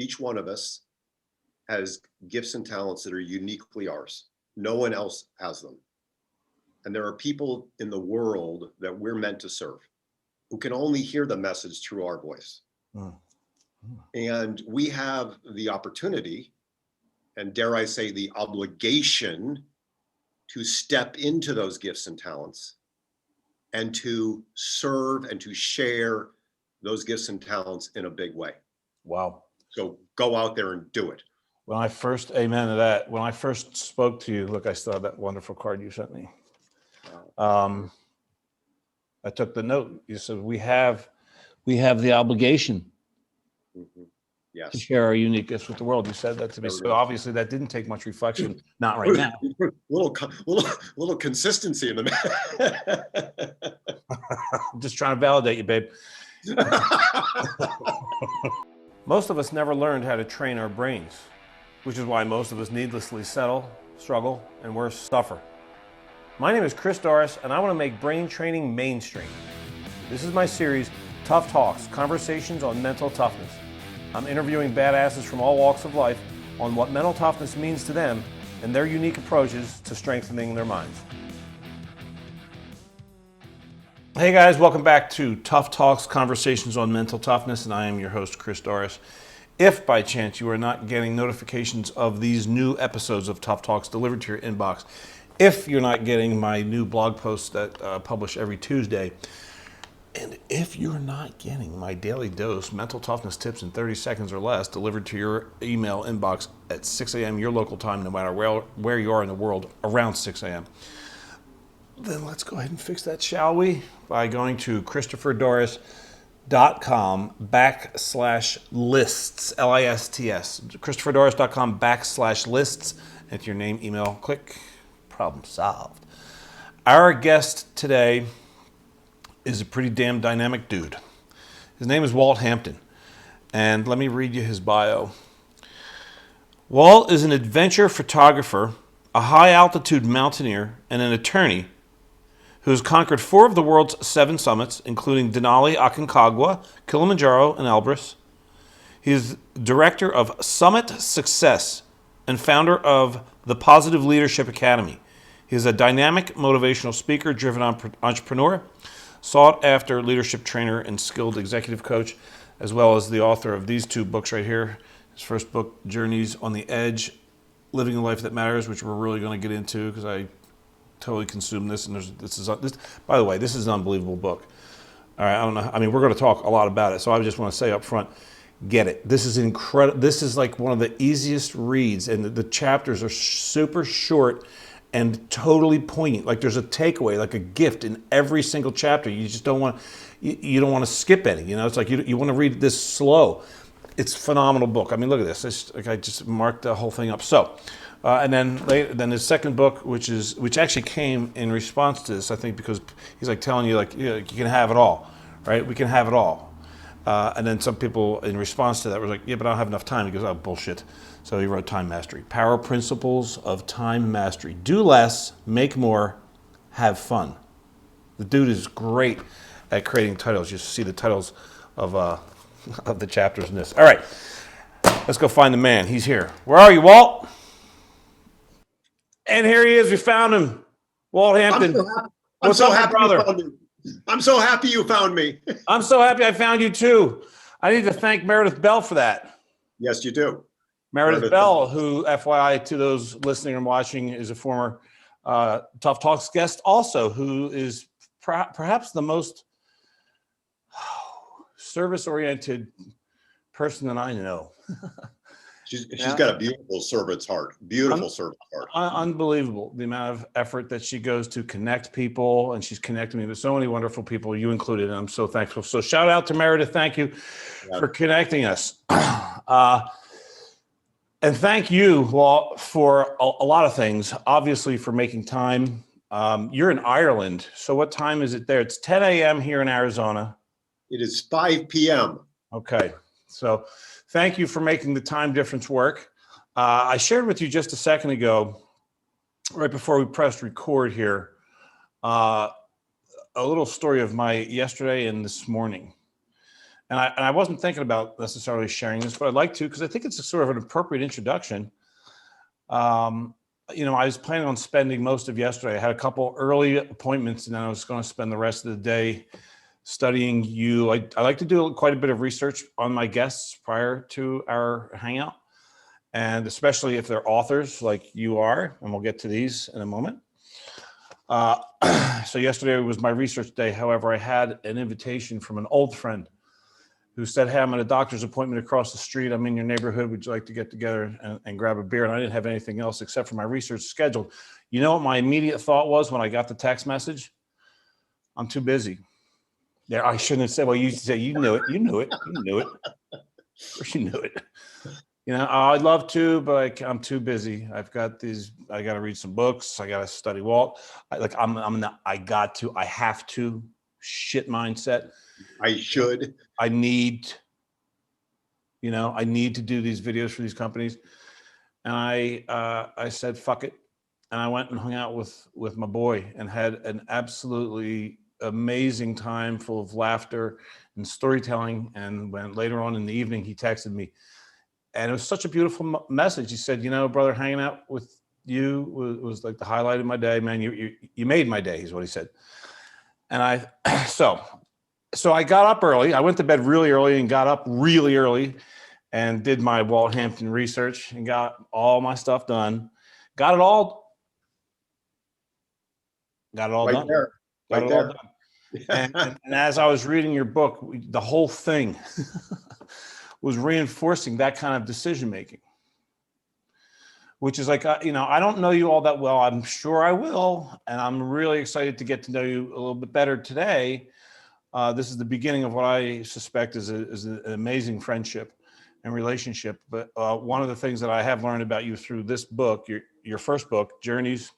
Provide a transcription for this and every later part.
each one of us has gifts and talents that are uniquely ours. No one else has them. And there are people in the world that we're meant to serve who can only hear the message through our voice. And we have the opportunity, and dare I say the obligation, to step into those gifts and talents and to serve and to share those gifts and talents in a big way. Wow. So go out there and do it. When I first, amen to that. When I first spoke to you, look, I still have that wonderful card you sent me. I took the note. You said we have the obligation Yes. to share our unique gifts with the world. You said that to me. So obviously that didn't take much reflection. Not right now. little consistency in the I'm just trying to validate you, babe. Most of us never learned how to train our brains, which is why most of us needlessly settle, struggle, and worse, suffer. My name is Chris Doris, and I want to make brain training mainstream. This is my series, Tough Talks, Conversations on Mental Toughness. I'm interviewing badasses from all walks of life on what mental toughness means to them and their unique approaches to strengthening their minds. Hey guys, welcome back to Tough Talks, Conversations on Mental Toughness, and I am your host, Chris Doris. If by chance you are not getting notifications of these new episodes of Tough Talks delivered to your inbox, if you're not getting my new blog posts that publish every Tuesday, and if you're not getting my daily dose mental toughness tips in 30 seconds or less delivered to your email inbox at 6 a.m. your local time, no matter where you are in the world, around 6 a.m., then let's go ahead and fix that, shall we? By going to ChristopherDoris.com/lists, L-I-S-T-S, ChristopherDoris.com/lists, enter your name, email, click, problem solved. Our guest today is a pretty damn dynamic dude. His name is Walt Hampton, and let me read you his bio. Walt is an adventure photographer, a high-altitude mountaineer, and an attorney who has conquered 4 of the world's 7 summits, including Denali, Aconcagua, Kilimanjaro, and Elbrus. He is director of Summit Success and founder of the Positive Leadership Academy. He is a dynamic motivational speaker, driven entrepreneur, sought-after leadership trainer, and skilled executive coach, as well as the author of these 2 books right here. His first book, Journeys on the Edge, Living a Life That Matters, which we're really going to get into because I totally consumed this. And this, by the way, this is an unbelievable book. All right, I don't know. I mean, we're going to talk a lot about it, so I just want to say up front, get it. This is incredible. This is like one of the easiest reads, and the chapters are super short and totally poignant. Like there's a takeaway, like a gift in every single chapter. You just don't want, you don't want to skip any. You know, it's like you want to read this slow. It's a phenomenal book. I mean, look at this. Like I just marked the whole thing up. So, and then his second book, which actually came in response to this, I think, because he's like telling you like, you can have it all, right? We can have it all. And then some people in response to that were like, yeah, but I don't have enough time. He goes, oh, bullshit. So he wrote Time Mastery. Power Principles of Time Mastery. Do less, make more, have fun. The dude is great at creating titles. You see the titles of the chapters in this. All right, let's go find the man. He's here. Where are you, Walt? And here he is. We found him. Walt Hampton. I'm so happy you found me. I'm so happy you found me. I'm so happy I found you too. I need to thank Meredith Bell for that. Yes, you do. Meredith Bell, who, FYI, to those listening and watching, is a former Tough Talks guest also, who is perhaps the most service-oriented person that I know. She's got a beautiful servant's heart. Beautiful servant's heart. Unbelievable, the amount of effort that she goes to connect people, and she's connected me with so many wonderful people, you included, and I'm so thankful. So shout out to Meredith. Thank you for connecting us. And thank you, Walt, for a lot of things. Obviously, for making time. You're in Ireland, so what time is it there? It's 10 a.m. here in Arizona. It is 5 p.m. Okay, so thank you for making the time difference work. I shared with you just a second ago, right before we pressed record here, a little story of my yesterday and this morning. and I wasn't thinking about necessarily sharing this, but I'd like to, because I think it's a sort of an appropriate introduction. You know, I was planning on spending most of yesterday. I had a couple early appointments, and then I was going to spend the rest of the day studying you. I like to do quite a bit of research on my guests prior to our hangout, and especially if they're authors like you are, and we'll get to these in a moment. So yesterday was my research day. However, I had an invitation from an old friend who said, hey, I'm at a doctor's appointment across the street. I'm in your neighborhood. Would you like to get together and grab a beer? And I didn't have anything else except for my research scheduled. You know what my immediate thought was when I got the text message? I'm too busy. Yeah, I shouldn't have said, well, you said you knew it. You knew it. You knew it. Of course you knew it. You know, I'd love to, but I'm too busy. I've got these, I got to read some books. I got to study Walt. I have to shit mindset. I should. I need to do these videos for these companies. And I said, fuck it. And I went and hung out with my boy and had an absolutely amazing time full of laughter and storytelling. And when later on in the evening, he texted me, and it was such a beautiful message. He said, you know, brother, hanging out with you was like the highlight of my day, man. You made my day, is what he said. And so I got up early. I went to bed really early and got up really early and did my Walt Hampton research and got all my stuff done. Got it all Right done. there. Got Right it there. all done. And as I was reading your book, the whole thing was reinforcing that kind of decision making, which is like, you know, I don't know you all that well. I'm sure I will. And I'm really excited to get to know you a little bit better today. This is the beginning of what I suspect is an amazing friendship and relationship. But one of the things that I have learned about you through this book, your first book, Journeys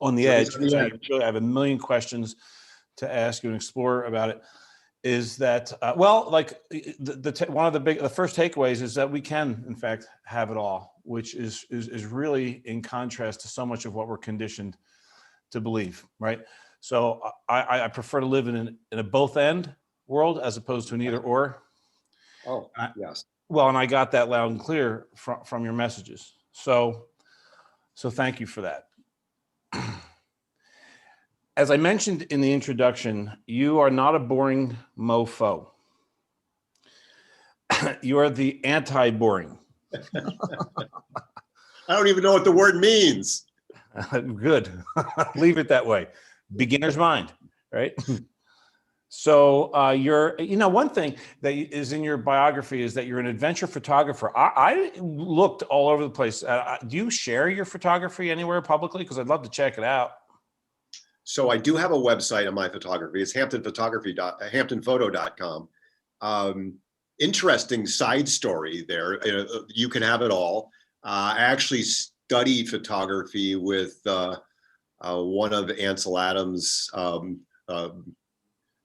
on the Edge, which I really have a million questions to ask you and explore about it, is that, like one of the first takeaways is that we can, in fact, have it all, which is really in contrast to so much of what we're conditioned to believe, right? So I prefer to live in a both end world as opposed to an either or. Oh, yes. Well, and I got that loud and clear from your messages. So thank you for that. As I mentioned in the introduction, you are not a boring mofo. You are the anti-boring. I don't even know what the word means. Good. Leave it that way. Beginner's mind, right? So one thing that is in your biography is that you're an adventure photographer. I looked all over the place. Do you share your photography anywhere publicly? Because I'd love to check it out. So I do have a website on my photography. It's hamptonphoto.com. Interesting side story there. You can have it all. I actually studied photography with one of Ansel Adams'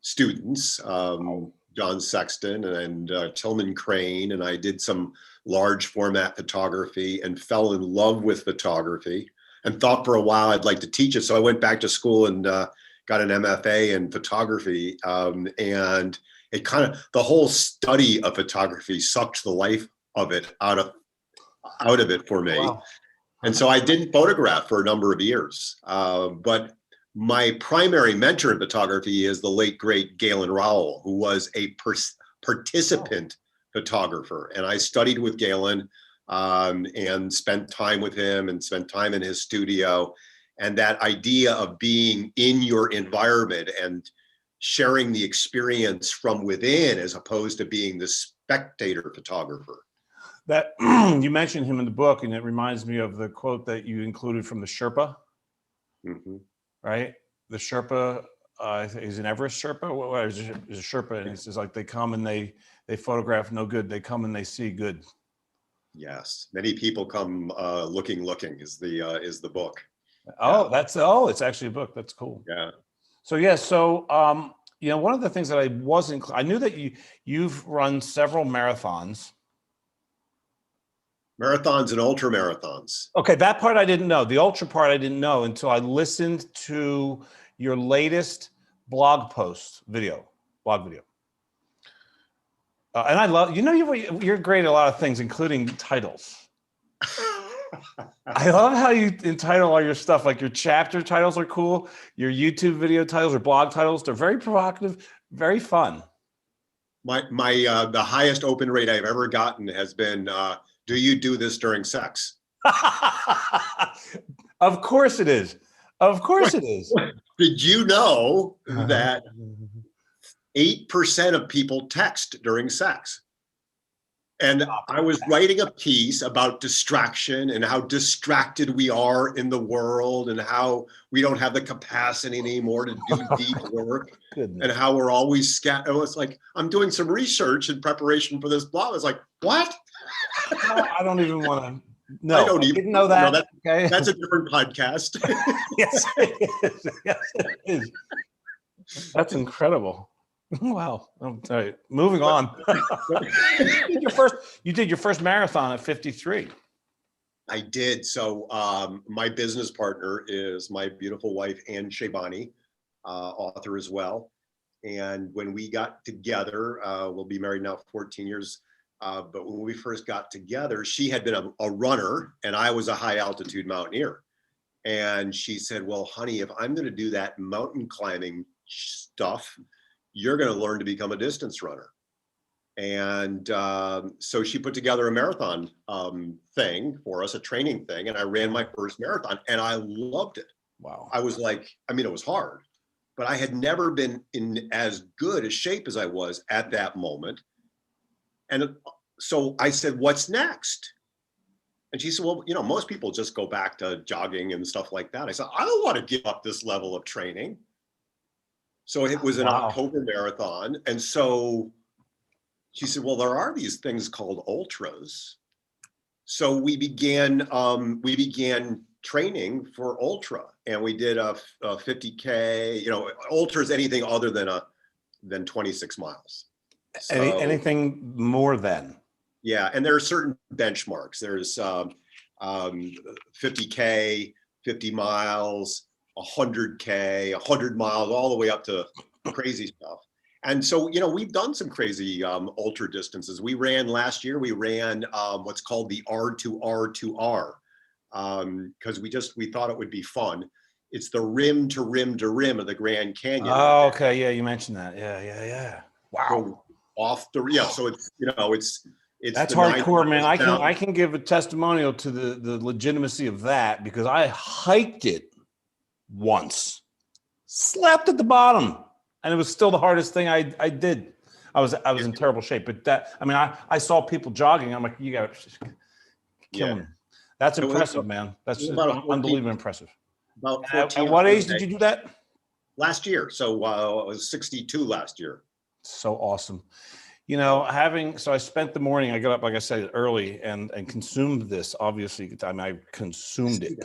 students, John Sexton and Tillman Crane, and I did some large format photography and fell in love with photography and thought for a while I'd like to teach it. So I went back to school and got an MFA in photography, and it kind of, the whole study of photography sucked the life of it out of it for me. Wow. And so I didn't photograph for a number of years, but my primary mentor in photography is the late, great Galen Rowell, who was a participant photographer. And I studied with Galen and spent time with him and spent time in his studio. And that idea of being in your environment and sharing the experience from within as opposed to being the spectator photographer. That you mentioned him in the book, and it reminds me of the quote that you included from the Sherpa. Mm-hmm. Right? The Sherpa, he's an Everest Sherpa. What is a Sherpa? And he says, like, they come and they photograph no good. They come and they see good. Yes, many people come looking is the book. Oh, yeah. It's actually a book. That's cool. Yeah. So one of the things that I knew that you've run several marathons. Marathons and ultra marathons. Okay, that part I didn't know. The ultra part I didn't know until I listened to your latest blog video. And I love, you're great at a lot of things, including titles. I love how you entitle all your stuff. Like your chapter titles are cool. Your YouTube video titles or blog titles, they're very provocative, very fun. The highest open rate I've ever gotten has been, do you do this during sex? Of course it is. Of course it is. Did you know that 8% of people text during sex? And I was writing a piece about distraction and how distracted we are in the world and how we don't have the capacity anymore to do deep work. And how we're always scattered. It was like, I'm doing some research in preparation for this blog. I was like, what? I don't even want to. No, I don't even know that. No, that's a different podcast. Yes, it is. Yes, it is. That's incredible. Wow. All right. Moving on. You did your first marathon at 53. I did. So my business partner is my beautiful wife, Ann Shabani, author as well. And when we got together, we'll be married now 14 years. But when we first got together, she had been a runner and I was a high altitude mountaineer. And she said, well, honey, if I'm going to do that mountain climbing stuff, you're going to learn to become a distance runner. And so she put together a marathon thing for us, a training thing. And I ran my first marathon and I loved it. Wow. I was like, I mean, it was hard, but I had never been in as good a shape as I was at that moment. And so I said, what's next? And she said, well, most people just go back to jogging and stuff like that. I said, I don't want to give up this level of training. So it was an October marathon. And so she said, well, there are these things called ultras. So we began training for ultra, and we did a 50K, ultra is anything other than 26 miles. So, anything more than. Yeah. And there are certain benchmarks. There's 50K, 50 miles, 100K, 100 miles, all the way up to crazy stuff. And so, we've done some crazy ultra distances. Last year, we ran what's called the R2R2R because we thought it would be fun. It's the rim to rim to rim of the Grand Canyon. Oh, okay. Yeah, you mentioned that. Yeah. Wow. So so it's that's hardcore, man. I can give a testimonial to the legitimacy of that because I hiked it once, slept at the bottom, and it was still the hardest thing I did. I was in terrible shape, but I saw people jogging. I'm like, you got to kill me. That's impressive, man. That's unbelievably impressive. About 14. At what age did you do that? Last year. So I was 62 last year. So awesome. So I spent the morning, I got up, like I said, early and consumed this, obviously. I consumed it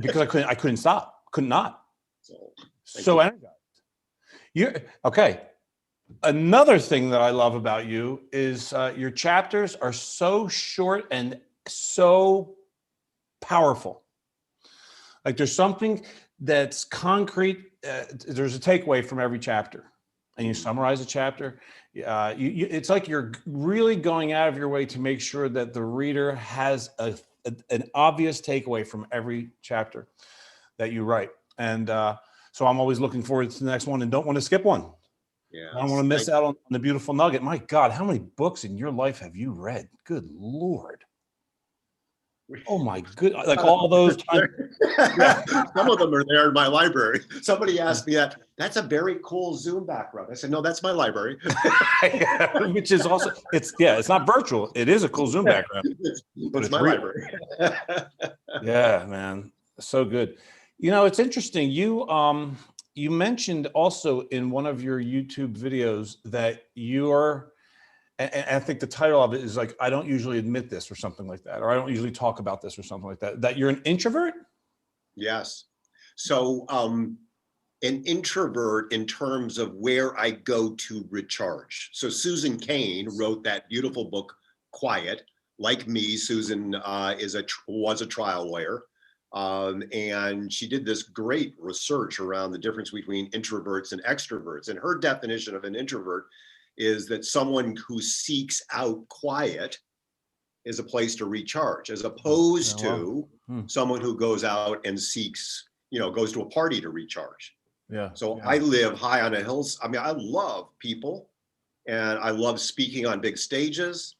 because I couldn't stop, could not. So energized. Okay. Another thing that I love about you is your chapters are so short and so powerful. Like there's something that's concrete. There's a takeaway from every chapter. And you summarize a chapter, it's like you're really going out of your way to make sure that the reader has an obvious takeaway from every chapter that you write. And so I'm always looking forward to the next one and don't want to skip one. Yeah, I don't want to miss out on the beautiful nugget. My God, how many books in your life have you read? Good Lord. Oh my good, like all those times. Yeah, some of them are there in my library. Somebody asked me that. That's a very cool Zoom background. I said, no, that's my library. Which is also, it's not virtual. It is a cool Zoom background. But it's my library. Yeah, man. So good. It's interesting. You mentioned also in one of your YouTube videos that and I think the title of it is like, I don't usually admit this or something like that, or I don't usually talk about this or something like that, that you're an introvert? Yes. So an introvert in terms of where I go to recharge. So Susan Cain wrote that beautiful book, Quiet. Like me, Susan was a trial lawyer. And she did this great research around the difference between introverts and extroverts. And her definition of an introvert is that someone who seeks out quiet is a place to recharge, as opposed to someone who goes out and seeks, goes to a party to recharge. Yeah. So I live high on a hill. I mean, I love people and I love speaking on big stages.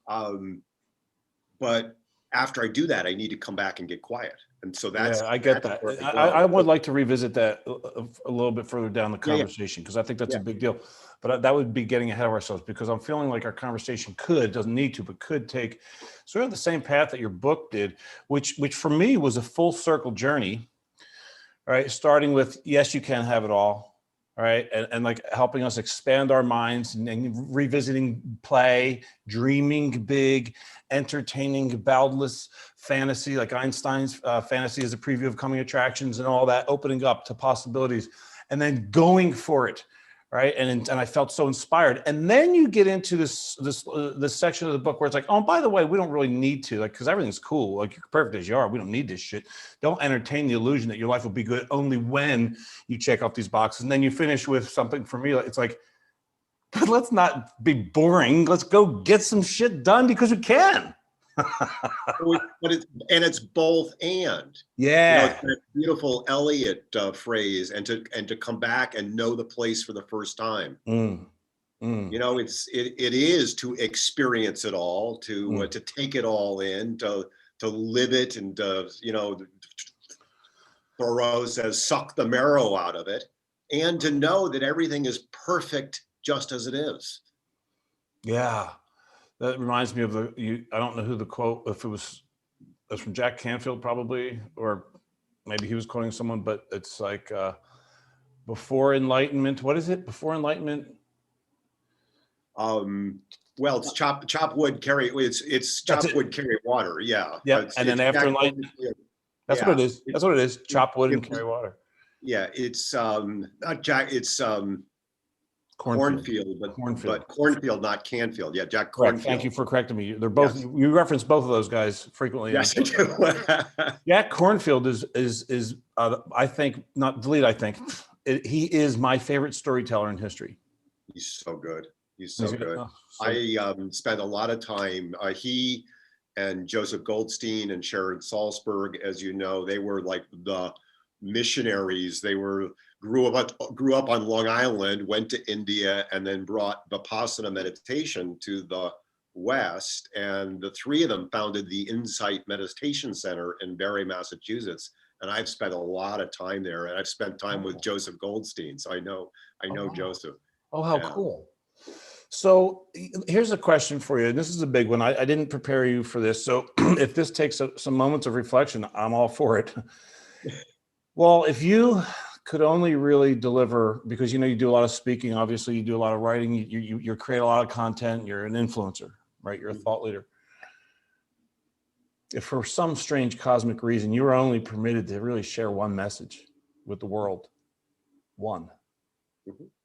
But after I do that, I need to come back and get quiet. And so I get that. I would like to revisit that a little bit further down the conversation, because I think that's a big deal. But that would be getting ahead of ourselves, because I'm feeling like our conversation doesn't need to, but could take sort of the same path that your book did, which for me was a full circle journey. All right, starting with yes, you can have it all. All right, and like helping us expand our minds and revisiting play, dreaming big, entertaining boundless fantasy, like Einstein's fantasy as a preview of coming attractions and all that, opening up to possibilities, and then going for it, right? And I felt so inspired. And then you get into this section of the book where it's like, oh, by the way, we don't really need to, like, because everything's cool, like you're perfect as you are. We don't need this shit. Don't entertain the illusion that your life will be good only when you check off these boxes. And then you finish with something for me. It's like, but let's not be boring. Let's go get some shit done because we can. But it's both and. Yeah. It's that beautiful Eliot phrase, and to come back and know the place for the first time. It is to experience it all, to take it all in, to live it, and Thoreau says, suck the marrow out of it, and to know that everything is perfect just as it is. Yeah. That reminds me of I don't know who the quote, if it was from Jack Canfield probably, or maybe he was quoting someone, but it's like, before enlightenment, what is it? Before enlightenment? Well, it's chop wood, carry, it's chop wood, carry water. Yeah. Yeah. And then after enlightenment, that's what it is. That's what it is. Chop wood and carry water. Yeah. It's not Jack, it's Cornfield, but Cornfield, not Canfield. Yeah, Jack Cornfield. Thank you for correcting me. They're both. Yes. You reference both of those guys frequently. Yes, I do. Jack Cornfield is I think, not delete. I think he is my favorite storyteller in history. He's so good. He's so good. I spent a lot of time. He and Joseph Goldstein and Sharon Salzberg, as you know, they were like the missionaries. They grew up on Long Island, went to India, and then brought Vipassana meditation to the West. And the three of them founded the Insight Meditation Center in Barre, Massachusetts. And I've spent a lot of time there, and I've spent time with Joseph Goldstein, so I know Joseph. Oh, how cool! So here's a question for you, and this is a big one. I didn't prepare you for this, so if this takes some moments of reflection, I'm all for it. Well, if you could only really deliver, because you do a lot of speaking, obviously you do a lot of writing, you create a lot of content, you're an influencer, right? You're a thought leader. If for some strange cosmic reason you were only permitted to really share one message with the world, what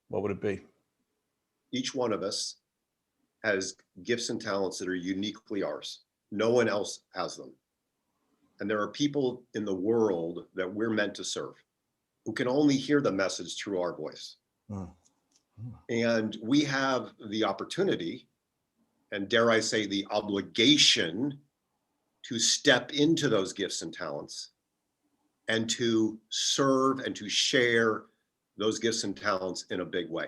would it be? Each one of us has gifts and talents that are uniquely ours. No one else has them. And there are people in the world that we're meant to serve, who can only hear the message through our voice. And we have the opportunity, and dare I say the obligation, to step into those gifts and talents and to serve and to share those gifts and talents in a big way.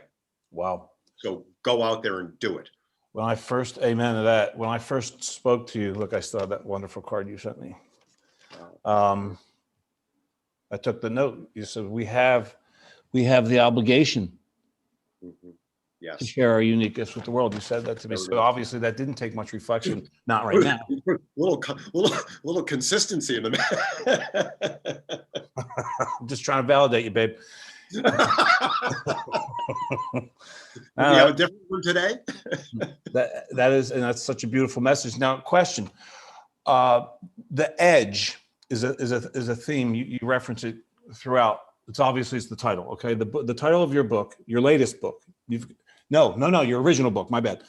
Wow. So go out there and do it. Amen to that. When I first spoke to you, look, I still have that wonderful card you sent me. I took the note. You said we have the obligation to share our unique gifts with the world. You said that to me. So obviously that didn't take much reflection. Not right now. little consistency in the. I'm just trying to validate you, babe. We have a different one today. That's such a beautiful message. Now, question: the edge is a theme. You reference it throughout. It's the title. Okay, the title of your book, your latest book. No, your original book. My bad.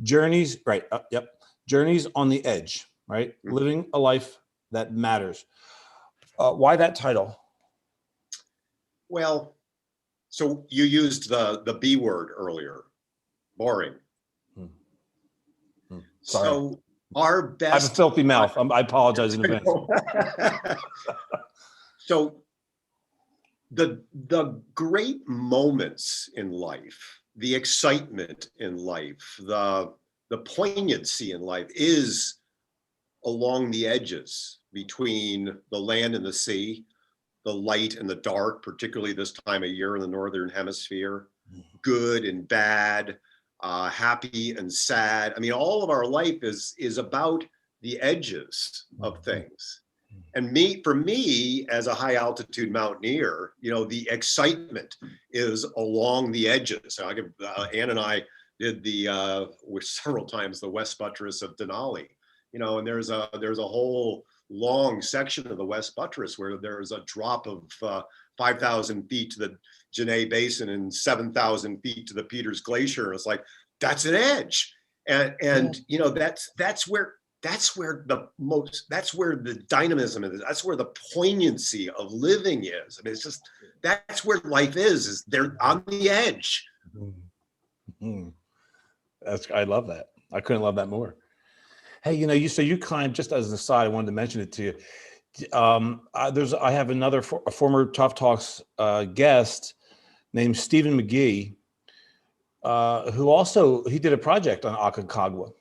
Journeys. Right. Yep. Journeys on the Edge. Right. Living a life that matters. Why that title? Well, so you used the B word earlier. boring. Hmm. Hmm. Sorry. So our I have a best. filthy mouth. I apologize in advance. So the great moments in life, the excitement in life, the poignancy in life is along the edges between the land and the sea, the light and the dark, particularly this time of year in the Northern Hemisphere, good and bad, happy and sad. I mean, all of our life is about the edges of things. And for me, as a high altitude mountaineer, the excitement is along the edges. Ann and I did several times the West Buttress of Denali, and there's a whole long section of the West Buttress where there's a drop of 5,000 feet to the Janae Basin and 7,000 feet to the Peters Glacier. And it's like, that's an edge. And that's where the dynamism is. That's where the poignancy of living is. I mean, that's where life is they're on the edge. Mm-hmm. I love that. I couldn't love that more. Hey, you climbed, just as an aside, I wanted to mention it to you. I have a former Tough Talks guest named Stephen McGee, he did a project on Aconcagua.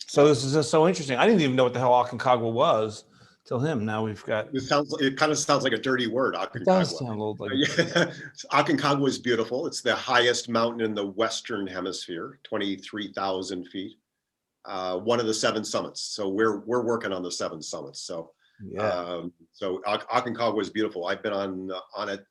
So this is just so interesting. I didn't even know what the hell Aconcagua was till him. Now we've got. It kind of sounds like a dirty word, Aconcagua. It does sound a little like. Aconcagua is beautiful. It's the highest mountain in the Western Hemisphere, 23,000 feet. One of the 7 summits. So we're working on the 7 summits. So yeah. So Aconcagua is beautiful. I've been on it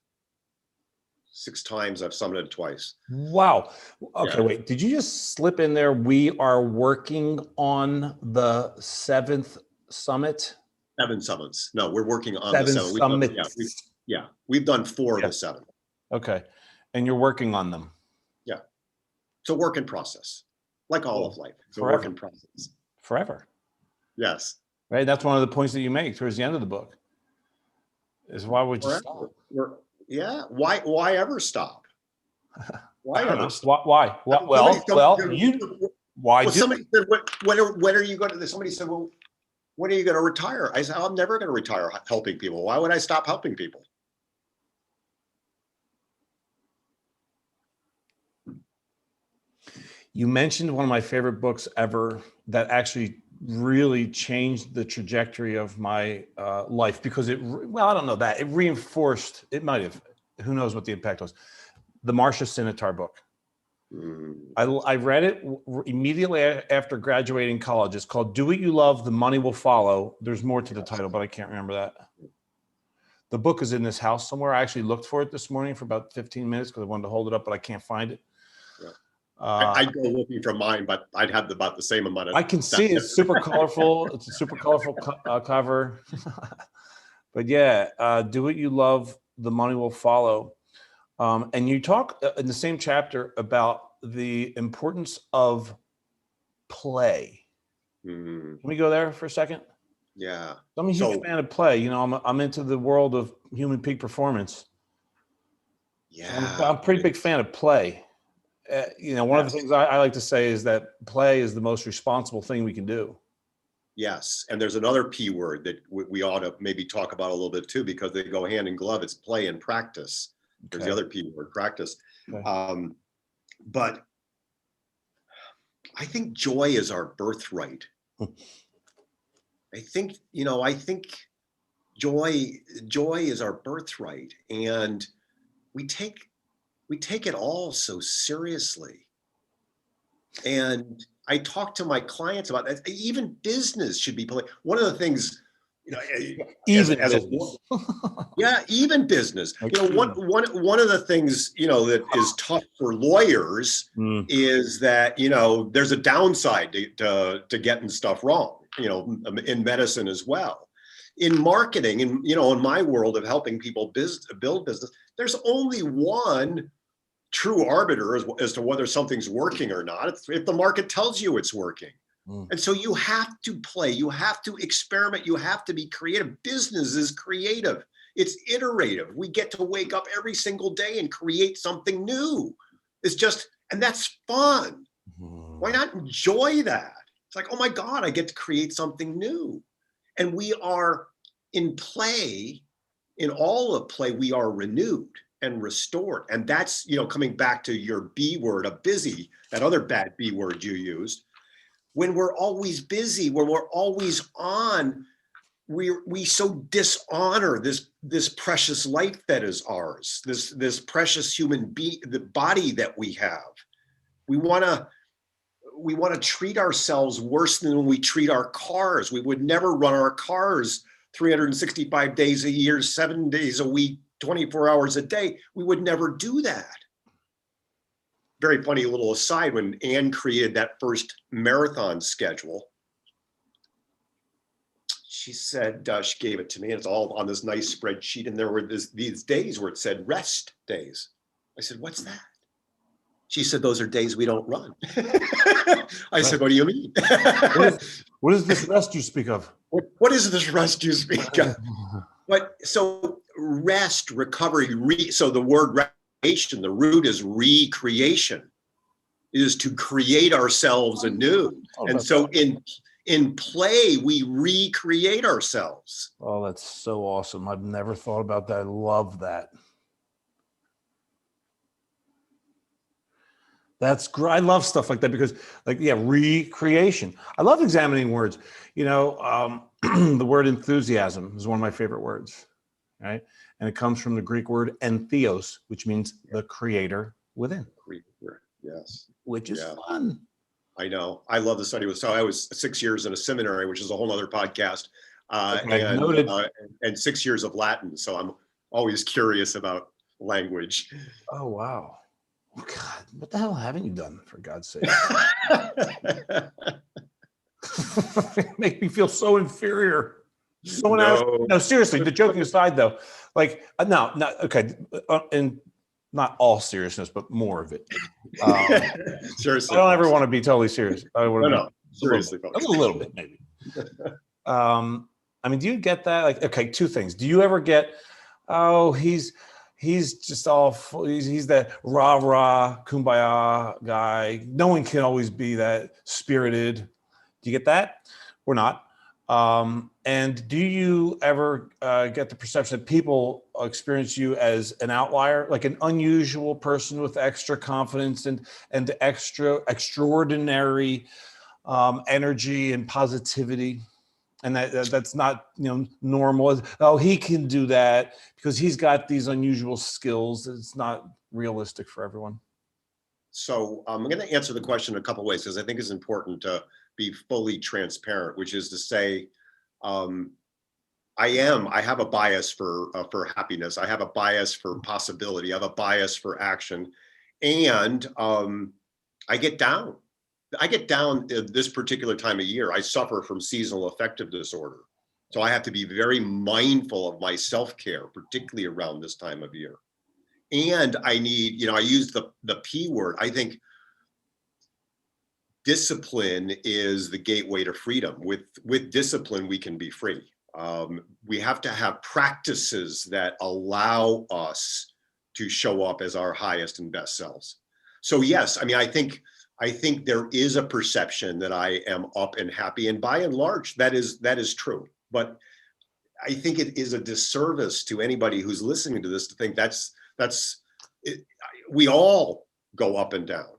6 times. I've summited twice. Wow. Okay, wait. Did you just slip in there? We are working on the 7th summit. 7 summits. No, we're working on 7 the 7. summits. We've done 4 of the 7. Okay, and you're working on them. Yeah, it's a work in process, like all of life. It's Forever. A work in process. Forever. Yes. Right. That's one of the points that you make towards the end of the book. Is why would you stop? Why ever stop? Why ever stop? Why? Why? Somebody said, when are you going to? Somebody said, well, when are you going to retire? I said, I'm never going to retire helping people. Why would I stop helping people? You mentioned one of my favorite books ever that actually really changed the trajectory of my life because I don't know that. It reinforced, it might have, who knows what the impact was. The Marcia Sinitar book. I read it immediately after graduating college. It's called Do What You Love, The Money Will Follow. There's more to the title, but I can't remember that. The book is in this house somewhere. I actually looked for it this morning for about 15 minutes because I wanted to hold it up, but I can't find it. I'd go looking for mine, but I'd have about the same amount of. I can see it's super colorful. It's a super colorful cover. But yeah, Do What You Love, The Money Will Follow. And you talk in the same chapter about the importance of play. Can we go there for a second? Yeah. I'm a huge fan of play. I'm into the world of human peak performance. Yeah. I'm a pretty big fan of play. One of the things I like to say is that play is the most responsible thing we can do. Yes. And there's another P word that we ought to maybe talk about a little bit too, because they go hand in glove. It's play and practice. There's the other P word, practice. Okay. But I think joy is our birthright. I think joy is our birthright, and we take it all so seriously. And I talk to my clients about that. Even business should be play. One of the things, even business. Even business. One of the things, that is tough for lawyers is that, there's a downside to getting stuff wrong, in medicine as well. In marketing and, in my world of helping people build business, there's only one true arbiter as to whether something's working or not. It's if the market tells you it's working. And so you have to play, you have to experiment, you have to be creative. Business is creative. It's iterative. We get to wake up every single day and create something new. It's just, and that's fun. Why not enjoy that? It's like, oh my God, I get to create something new. And we are in play, in all of play, we are renewed and restored. And that's, coming back to your B word of busy, that other bad B word you used. When we're always busy, when we're always on, we so dishonor this precious life that is ours, this precious human being, the body that we have. We want to treat ourselves worse than we treat our cars. We would never run our cars 365 days a year, 7 days a week, 24 hours a day. We would never do that. Very funny little aside, when Anne created that first marathon schedule, she said, she gave it to me, and it's all on this nice spreadsheet, and there were these days where it said rest days. I said, what's that? She said, those are days we don't run. I said, what do you mean? What is this rest you speak of? What is this rest you speak of? But so rest, recovery, so the word recreation, the root is recreation, is to create ourselves anew. And so in play, we recreate ourselves. Oh, that's so awesome. I've never thought about that. I love that. That's great. I love stuff like that because, recreation. I love examining words. The word enthusiasm is one of my favorite words, right? And it comes from the Greek word entheos, which means the creator within. Creator, yes. Which is fun. I know. I love the study. So I was 6 years in a seminary, which is a whole other podcast, and 6 years of Latin. So I'm always curious about language. Oh, wow. Oh, God, what the hell haven't you done, for God's sake? Make me feel so inferior. No, seriously, the joking aside, though, okay, and not all seriousness, but more of it. Seriously, I don't ever want to be totally serious. Seriously, a little bit, maybe. Do you get that? Like, okay, two things. Do you ever get, he's just all, he's that rah-rah, kumbaya guy. No one can always be that spirited. Do you get that or not? And do you ever get the perception that people experience you as an outlier, like an unusual person with extra confidence and extraordinary energy and positivity? And that's not normal. Oh, he can do that because he's got these unusual skills. It's not realistic for everyone. So I'm going to answer the question a couple ways because I think it's important to be fully transparent, which is to say, I have a bias for happiness. I have a bias for possibility. I have a bias for action, and I get down. This particular time of year. I suffer from seasonal affective disorder. So I have to be very mindful of my self-care, particularly around this time of year. And I need, I use the P word. I think discipline is the gateway to freedom. With discipline, we can be free. We have to have practices that allow us to show up as our highest and best selves. So yes, I think there is a perception that I am up and happy, and by and large, that is true. But I think it is a disservice to anybody who's listening to this to think that's it. We all go up and down.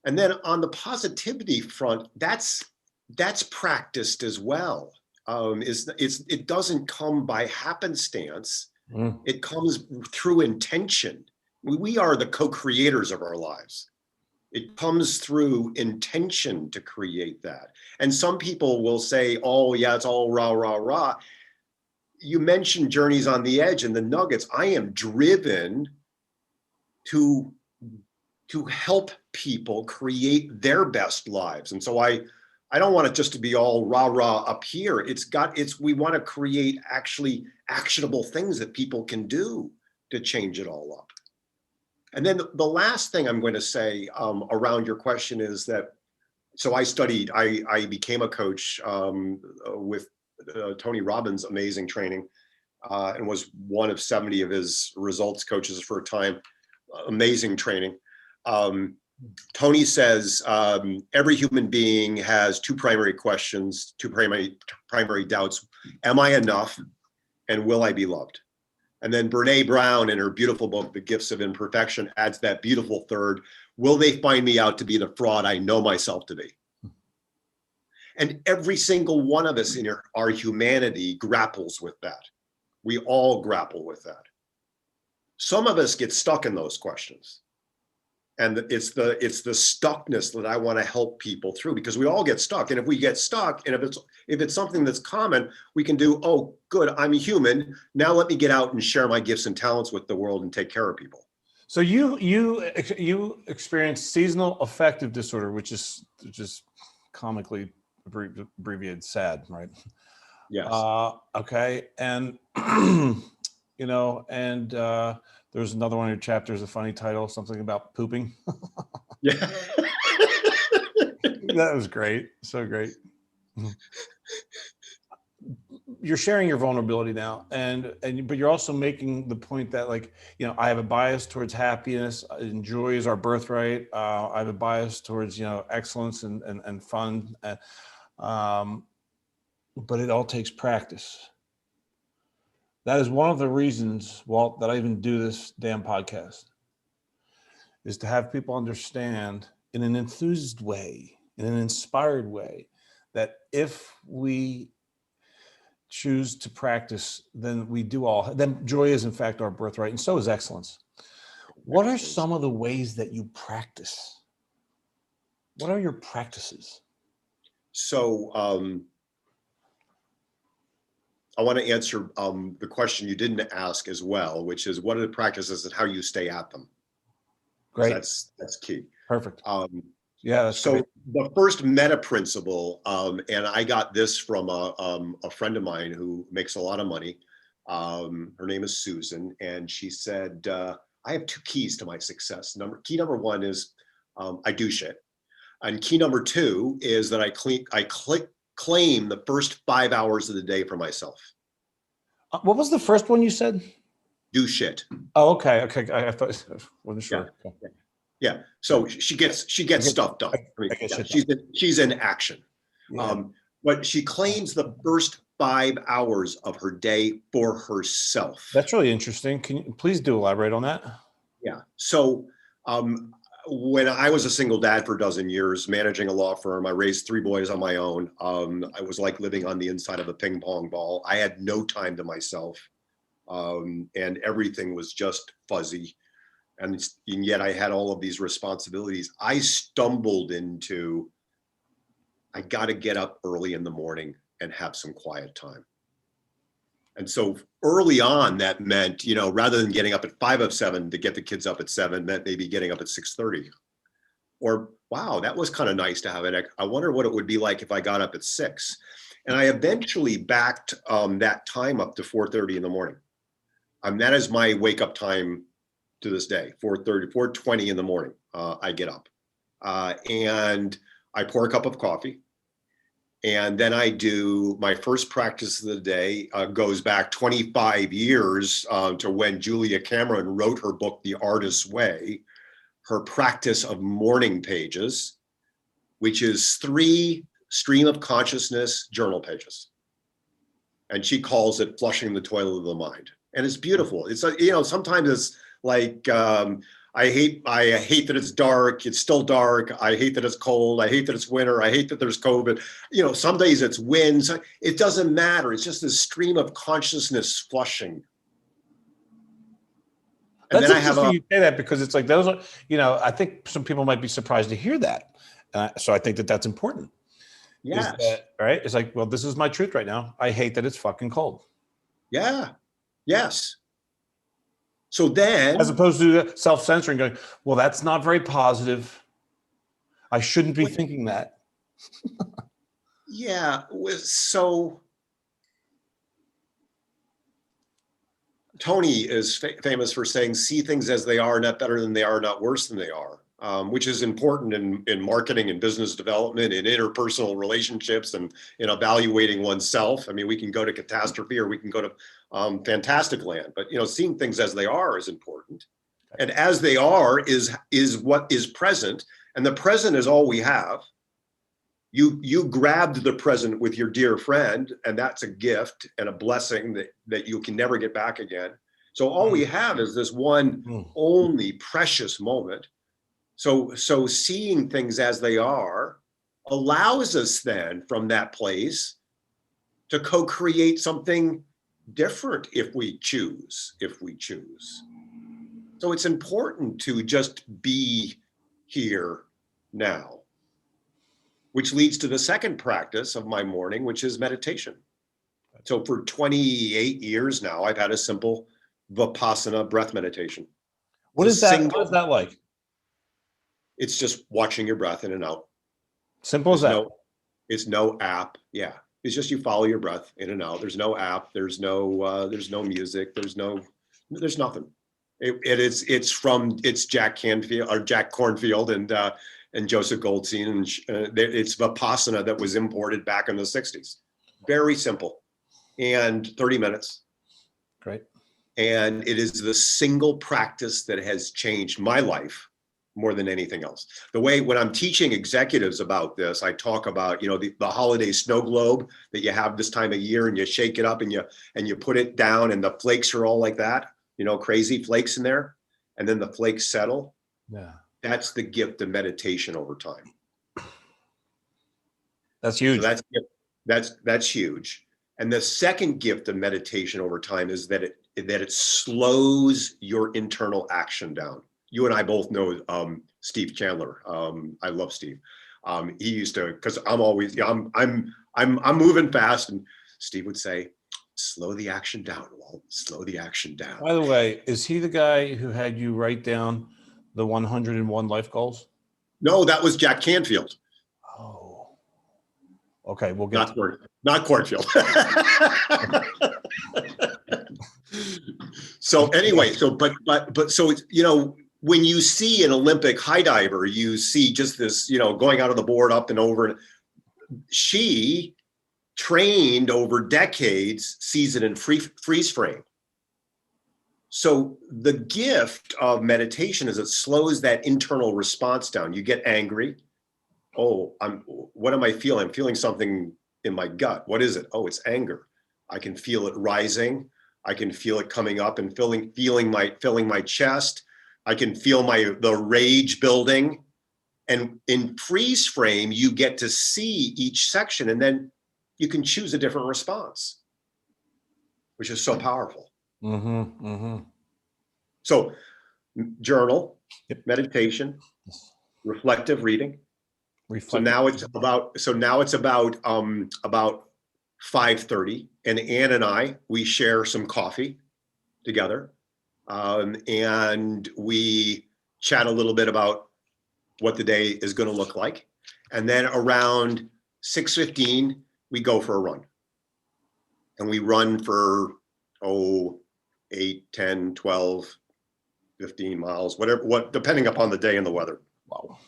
And then on the positivity front, that's practiced as well. It doesn't come by happenstance. It comes through intention. We are the co-creators of our lives. It comes through intention to create that. And some people will say, oh yeah, it's all rah, rah, rah. You mentioned Journeys on the Edge and the nuggets. I am driven to help people create their best lives. And so I don't want it just to be all rah, rah up here. We want to create actually actionable things that people can do to change it all up. And then the last thing I'm going to say around your question is that, so I became a coach with Tony Robbins' amazing training and was one of 70 of his results coaches for a time. Amazing training. Tony says every human being has two primary questions, two primary doubts. Am I enough? And will I be loved? And then Brene Brown in her beautiful book, The Gifts of Imperfection, adds that beautiful third, will they find me out to be the fraud I know myself to be? And every single one of us in our humanity grapples with that. We all grapple with that. Some of us get stuck in those questions. And it's the stuckness that I want to help people through, because we all get stuck. And if we get stuck, and if it's something that's common, we can do, oh, good, I'm a human. Now let me get out and share my gifts and talents with the world and take care of people. So you experience seasonal affective disorder, which is comically abbreviated SAD, right? Yes. Okay. And, there's another one of your chapters, a funny title, something about pooping. Yeah. That was great. So great. You're sharing your vulnerability now, but you're also making the point that, like, I have a bias towards happiness, and joy is our birthright. I have a bias towards, excellence and fun. But it all takes practice. That is one of the reasons, Walt, that I even do this damn podcast, is to have people understand in an enthused way, in an inspired way, that if we choose to practice, then then joy is in fact our birthright, and so is excellence. What are some of the ways that you practice? What are your practices? So I want to answer the question you didn't ask as well, which is, what are the practices and how you stay at them? Great. That's key. Perfect. Yeah. That's so great. The first meta principle, and I got this from a friend of mine who makes a lot of money. Her name is Susan, and she said, I have two keys to my success. Key number one is I do shit. And key number two is that I claim the first 5 hours of the day for myself. What was the first one you said? Do shit. Oh, okay. Okay. I thought, wasn't sure. Yeah. Okay. Yeah. So she gets stuff done. She's in action. Yeah. But she claims the first 5 hours of her day for herself. That's really interesting. Can you please do elaborate on that? Yeah. So when I was a single dad for a dozen years, managing a law firm, I raised 3 boys on my own. I was like living on the inside of a ping pong ball. I had no time to myself, and everything was just fuzzy. And yet I had all of these responsibilities. I stumbled into, I got to get up early in the morning and have some quiet time. And so early on, that meant, rather than getting up at 5:07 to get the kids up at 7, meant maybe getting up at 6:30. Or, wow, that was kind of nice to have it. I wonder what it would be like if I got up at 6. And I eventually backed that time up to 4:30 in the morning. That is my wake up time to this day. 4:30, 4:20 in the morning, I get up. And I pour a cup of coffee. And then I do my first practice of the day, goes back 25 years to when Julia Cameron wrote her book, The Artist's Way, her practice of morning pages, which is 3 stream of consciousness journal pages. And she calls it flushing the toilet of the mind. And it's beautiful. It's, sometimes it's like, I hate that it's dark. It's still dark. I hate that it's cold. I hate that it's winter. I hate that there's COVID. Some days it's winds. It doesn't matter. It's just this stream of consciousness flushing. And that's interesting you say that, because it's like those are, I think some people might be surprised to hear that. So I think that that's important. Yes. Right? It's like, well, this is my truth right now. I hate that it's fucking cold. Yeah. Yes. So then, as opposed to self-censoring, going, well, that's not very positive. I shouldn't be thinking that. Yeah. So Tony is famous for saying, see things as they are, not better than they are, not worse than they are, which is important in marketing and business development and interpersonal relationships and in evaluating oneself. I mean, we can go to catastrophe or we can go to fantastic land, but seeing things as they are is important. And as they are is what is present. And the present is all we have. You grabbed the present with your dear friend, and that's a gift and a blessing that you can never get back again. So all we have is this one only precious moment. So seeing things as they are allows us then from that place to co-create something different if we choose. So it's important to just be here now, which leads to the second practice of my morning, which is meditation. So for 28 years now, I've had a simple Vipassana breath meditation. What is that? What is that like? It's just watching your breath in and out. Simple as that. It's no app. Yeah. It's just you follow your breath in and out. There's no app. There's no music. There's nothing. It's Jack Canfield or Jack Cornfield and Joseph Goldstein. And it's Vipassana that was imported back in the 60s. Very simple. And 30 minutes. Great. And it is the single practice that has changed my life more than anything else. The way when I'm teaching executives about this, I talk about, the holiday snow globe that you have this time of year, and you shake it up and you put it down, and the flakes are all like that, crazy flakes in there. And then the flakes settle. Yeah. That's the gift of meditation over time. That's huge. So that's huge. And the second gift of meditation over time is that it slows your internal action down. You and I both know Steve Chandler. I love Steve. He used to, because I'm moving fast, and Steve would say, "Slow the action down, Walt. Slow the action down." By the way, is he the guy who had you write down the 101 life goals? No, that was Jack Canfield. Oh, okay. We'll get not Cornfield. So anyway, but so it's, when you see an Olympic high diver, you see just this, going out of the board up and over. She trained over decades, sees it in freeze frame. So the gift of meditation is it slows that internal response down. You get angry. Oh, what am I feeling? I'm feeling something in my gut. What is it? Oh, it's anger. I can feel it rising. I can feel it coming up and filling my chest. I can feel the rage building. And in freeze frame, you get to see each section, and then you can choose a different response, which is so powerful. Mm-hmm, mm-hmm. So journal, meditation, reflective reading. So now it's about 5:30, and Ann and I, we share some coffee together, and we chat a little bit about what the day is going to look like. And then around 6:15, we go for a run, and we run for 8, 10, 12, 15 miles, depending upon the day and the weather. Wow.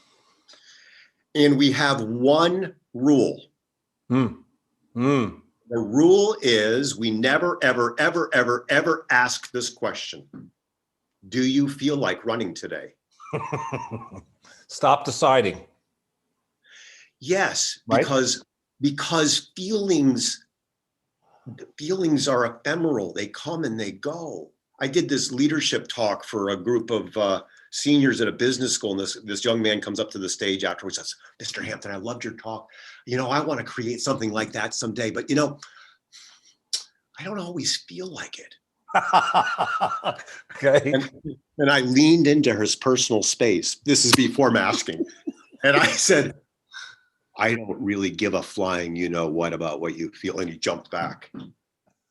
And we have one rule. The rule is we never, ever, ever, ever, ever ask this question. Do you feel like running today? Stop deciding. Yes, right? because feelings are ephemeral. They come and they go. I did this leadership talk for a group of seniors at a business school, and this young man comes up to the stage afterwards and says, "Mr. Hampton, I loved your talk. I want to create something like that someday, but I don't always feel like it." Okay. And I leaned into his personal space. This is before masking. And I said, "I don't really give a flying what about what you feel." And he jumped back.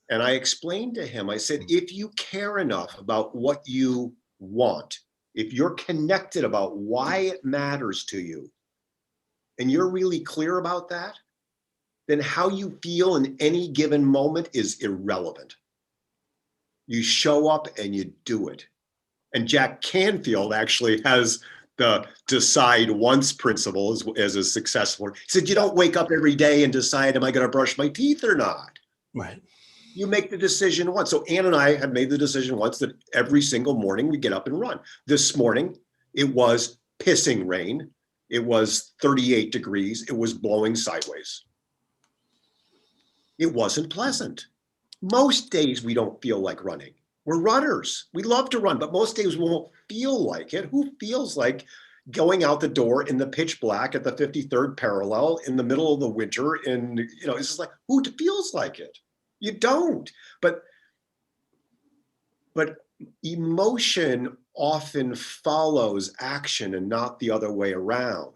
And I explained to him, I said, if you care enough about what you want, if you're connected about why it matters to you, and you're really clear about that, then how you feel in any given moment is irrelevant. You show up and you do it. And Jack Canfield actually has the decide once principle as a successful. He said, you don't wake up every day and decide, am I going to brush my teeth or not? Right. You make the decision once. So Ann and I have made the decision once that every single morning we get up and run. This morning, it was pissing rain. It was 38 degrees. It was blowing sideways. It wasn't pleasant. Most days we don't feel like running. We're runners. We love to run, but most days we won't feel like it. Who feels like going out the door in the pitch black at the 53rd parallel in the middle of the winter? And, it's just like, who feels like it? You don't. But emotion often follows action and not the other way around.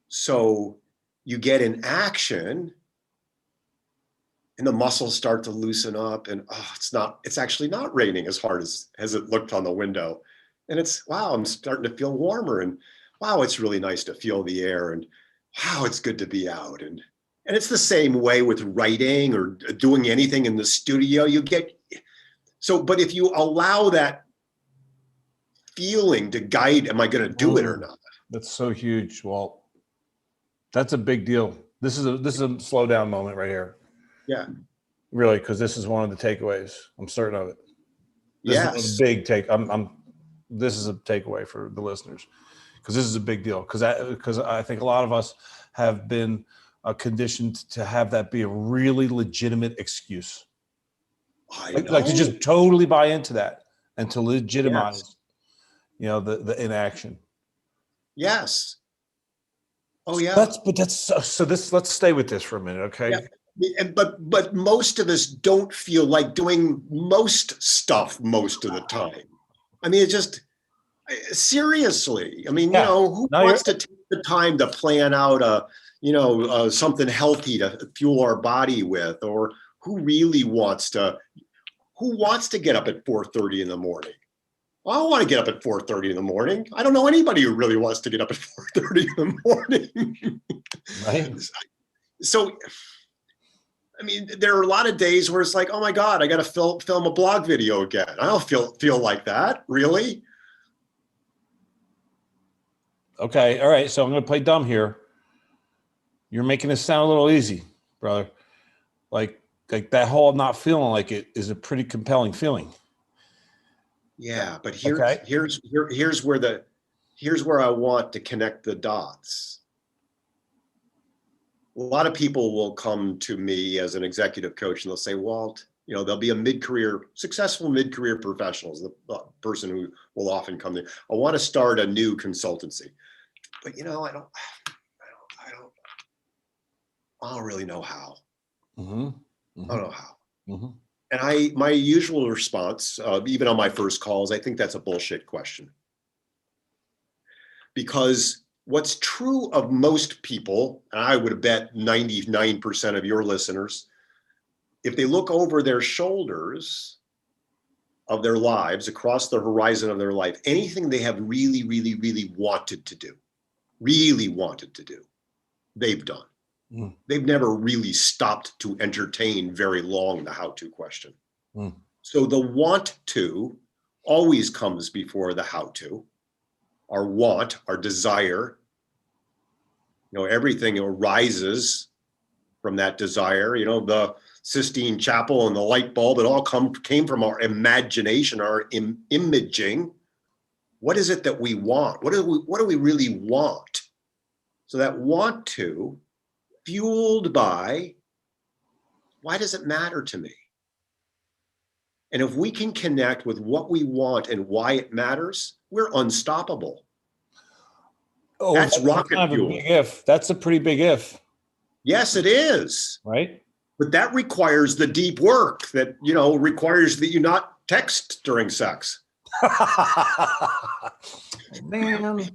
So you get in action and the muscles start to loosen up, and it's actually not raining as hard as it looked on the window. And wow, I'm starting to feel warmer, and wow, it's really nice to feel the air, and wow, it's good to be out. And it's the same way with writing or doing anything in the studio. But if you allow that feeling to guide, am I going to do it or not? That's so huge, Walt. That's a big deal. This is a slow down moment right here. Yeah. Really, because this is one of the takeaways. I'm certain of it. This is a big take. This is a takeaway for the listeners, because this is a big deal. Because I think a lot of us have been conditioned to have that be a really legitimate excuse. Like to just totally buy into that and to legitimize, the inaction. Yes. Oh yeah. Let's stay with this for a minute, okay? Yeah. But most of us don't feel like doing most stuff most of the time. I mean, seriously. I mean, who wants to take the time to plan out something healthy to fuel our body with, or who wants to get up at 4:30 in the morning? Well, I don't want to get up at 4:30 in the morning. I don't know anybody who really wants to get up at 4:30 in the morning. Right. So, I mean, there are a lot of days where it's like, oh my God, I got to film a blog video again. I don't feel like that, really. Okay, all right. So I'm going to play dumb here. You're making this sound a little easy, brother. Like that whole not feeling like it is a pretty compelling feeling. Yeah, but here's where I want to connect the dots. A lot of people will come to me as an executive coach and they'll say, Walt, they'll be successful mid-career professionals, the person who will often come there. I want to start a new consultancy, but I don't really know how. Mm-hmm. Mm-hmm. I don't know how. Mm-hmm. And my usual response, even on my first calls, I think that's a bullshit question. Because what's true of most people, and I would bet 99% of your listeners, if they look over their shoulders of their lives, across the horizon of their life, anything they have really, really, really wanted to do, they've done. Mm. They've never really stopped to entertain very long the how-to question. Mm. So the want to always comes before the how-to. Our want, our desire, everything arises from that desire. The Sistine Chapel and the light bulb, it all came from our imagination, our imaging. What is it that we want? What do we really want? So that want to, fueled by, why does it matter to me? And if we can connect with what we want and why it matters, we're unstoppable. Oh, that's rocket kind of fuel. A big if. That's a pretty big if. Yes, it is. Right. But that requires the deep work that, requires that you not text during sex. Man.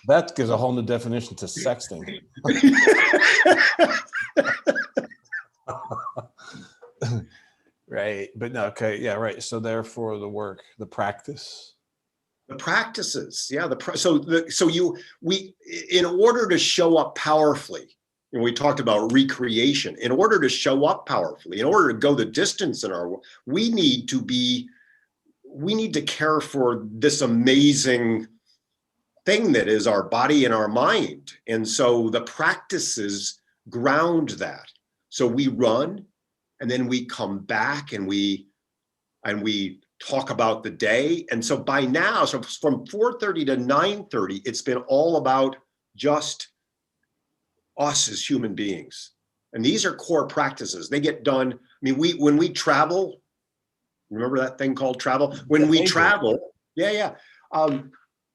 That gives a whole new definition to sexting. Right. But no, okay. Yeah, right. So therefore the work, the practice. The practices. Yeah. In order to show up powerfully, and we talked about recreation, in order to show up powerfully, in order to go the distance in our work, we need to care for this amazing thing that is our body and our mind. And so the practices ground that. So we run, and then we come back and we talk about the day. And so by now, so from 4:30 to 9:30, it's been all about just us as human beings. And these are core practices. They get done. I mean, when we travel, remember that thing called travel? When we travel,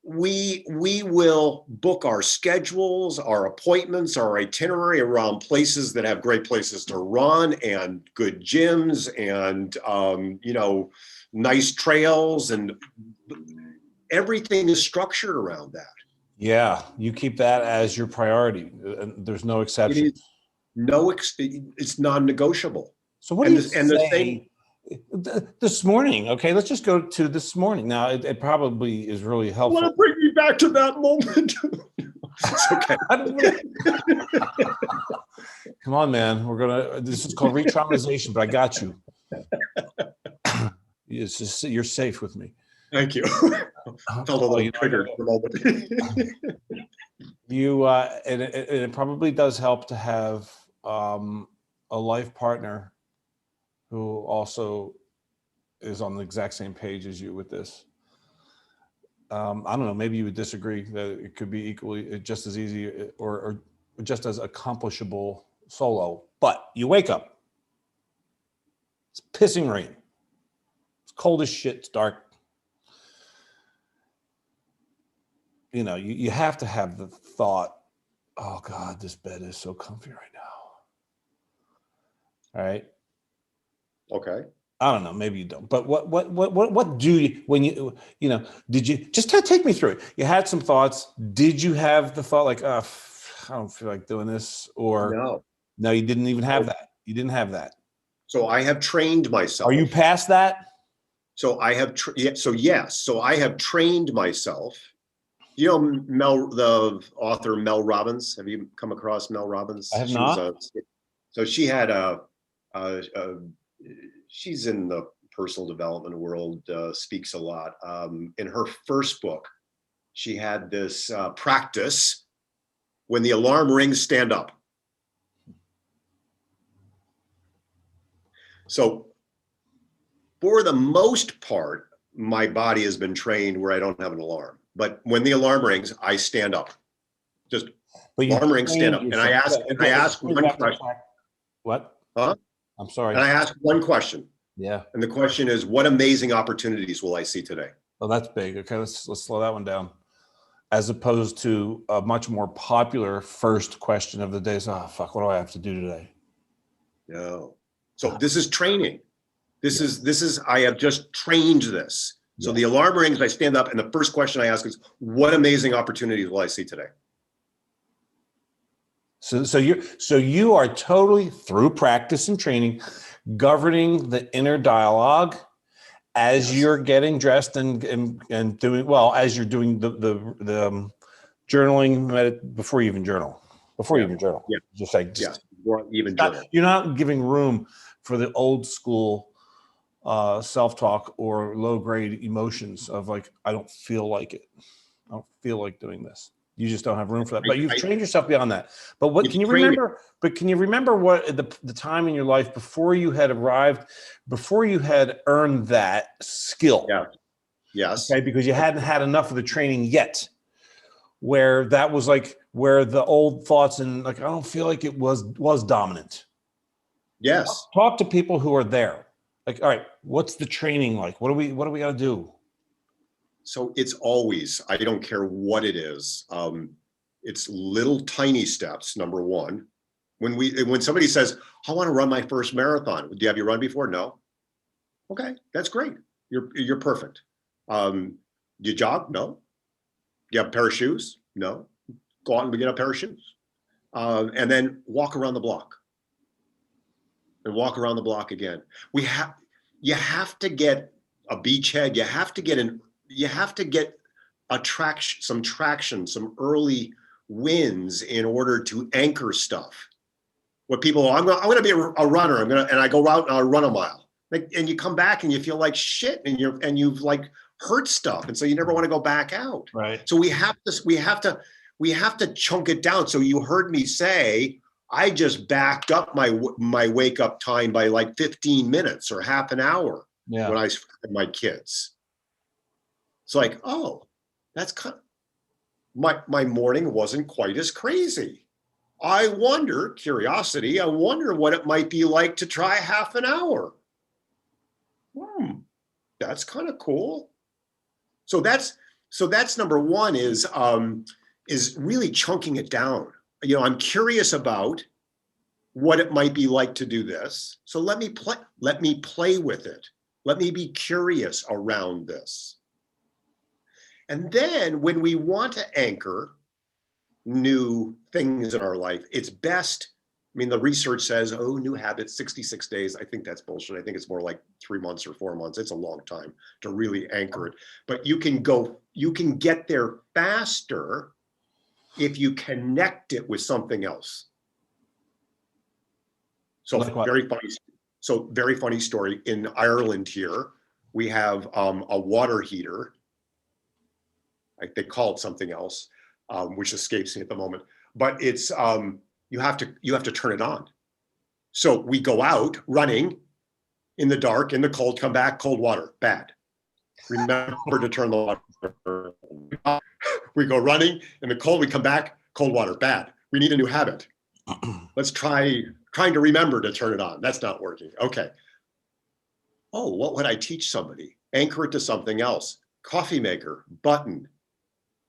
we will book our schedules, our appointments, our itinerary around places that have great places to run and good gyms and nice trails, and everything is structured around that. Yeah, you keep that as your priority. There's no exception. It's non-negotiable. So what do you say this morning? Okay, let's just go to this morning. Now, it probably is really helpful. Want to bring me back to that moment? It's okay. Come on, man. This is called re-traumatization, but I got you. It's just, you're safe with me. Thank you. Felt a little triggered for a moment. And it probably does help to have a life partner who also is on the exact same page as you with this. I don't know, maybe you would disagree that it could be equally just as easy or just as accomplishable solo, but you wake up, it's pissing rain, it's cold as shit, it's dark. You have to have the thought, oh God, this bed is so comfy right now. All right. Okay. I don't know. Maybe you don't. But what do you, when did you just take me through it? You had some thoughts. Did you have the thought like, I don't feel like doing this, or no, you didn't even have that. You didn't have that. So I have trained myself. Are you past that? So I have, yes. So I have trained myself. The author Mel Robbins. Have you come across Mel Robbins? I have not. So she had she's in the personal development world, speaks a lot. In her first book, she had this practice: when the alarm rings, stand up. So for the most part, my body has been trained where I don't have an alarm. But when the alarm rings, I stand up. Just alarm rings, stand up. And I ask one question. What? Huh? I'm sorry. And I ask one question. Yeah. And the question is, what amazing opportunities will I see today? Oh, that's big. Okay, let's slow that one down. As opposed to a much more popular first question of the day is, oh fuck, what do I have to do today? No. So this is training. This is I have just trained this. So the alarm rings, I stand up, and the first question I ask is, what amazing opportunities will I see today? So you are totally, through practice and training, governing the inner dialogue as you're getting dressed and doing, well, as you're doing the journaling before you even journal. Yeah. Just like, journal. You're not giving room for the old school self-talk or low-grade emotions of like, I don't feel like it. I don't feel like doing this. You just don't have room for that. But you've trained yourself beyond that. But what can you remember? But can you remember what the time in your life before you had arrived, before you had earned that skill? Yeah. Yes. Okay, because you hadn't had enough of the training yet, where that was like where the old thoughts and like, I don't feel like it was dominant. Yes. Talk to people who are there. Like, all right, what's the training like? What do we got to do? So it's always, I don't care what it is. It's little tiny steps. Number one, when somebody says, I want to run my first marathon. Do you have you run before? No. Okay, that's great. You're perfect. Do you jog? No. Do you have a pair of shoes? No. Go out and get a pair of shoes. And then walk around the block. And walk around the block again. You have to get a beachhead. You have to get some traction, some early wins in order to anchor stuff. What people, I'm going to be a runner. And I go out and I run a mile. And you come back and you feel like shit, and you've like hurt stuff, and so you never want to go back out. Right. So we have to chunk it down. So you heard me say, I just backed up my wake up time by like 15 minutes or half an hour when I had my kids. It's like, oh, that's kind of, my morning wasn't quite as crazy. I wonder what it might be like to try half an hour. That's kind of cool. So that's number one is really chunking it down. I'm curious about what it might be like to do this. So let me play with it. Let me be curious around this. And then when we want to anchor new things in our life, it's best. I mean, the research says, new habits, 66 days. I think that's bullshit. I think it's more like 3 months or 4 months. It's a long time to really anchor it. But you can get there faster if you connect it with something else. So like very funny story. In Ireland here, we have a water heater. They call it something else, which escapes me at the moment. But it's you have to turn it on. So we go out running in the dark, in the cold, come back, cold water, bad. Remember to turn the water on. We go running in the cold, we come back, cold water, bad. We need a new habit. Let's trying to remember to turn it on. That's not working. Okay. Oh, what would I teach somebody? Anchor it to something else. Coffee maker, button,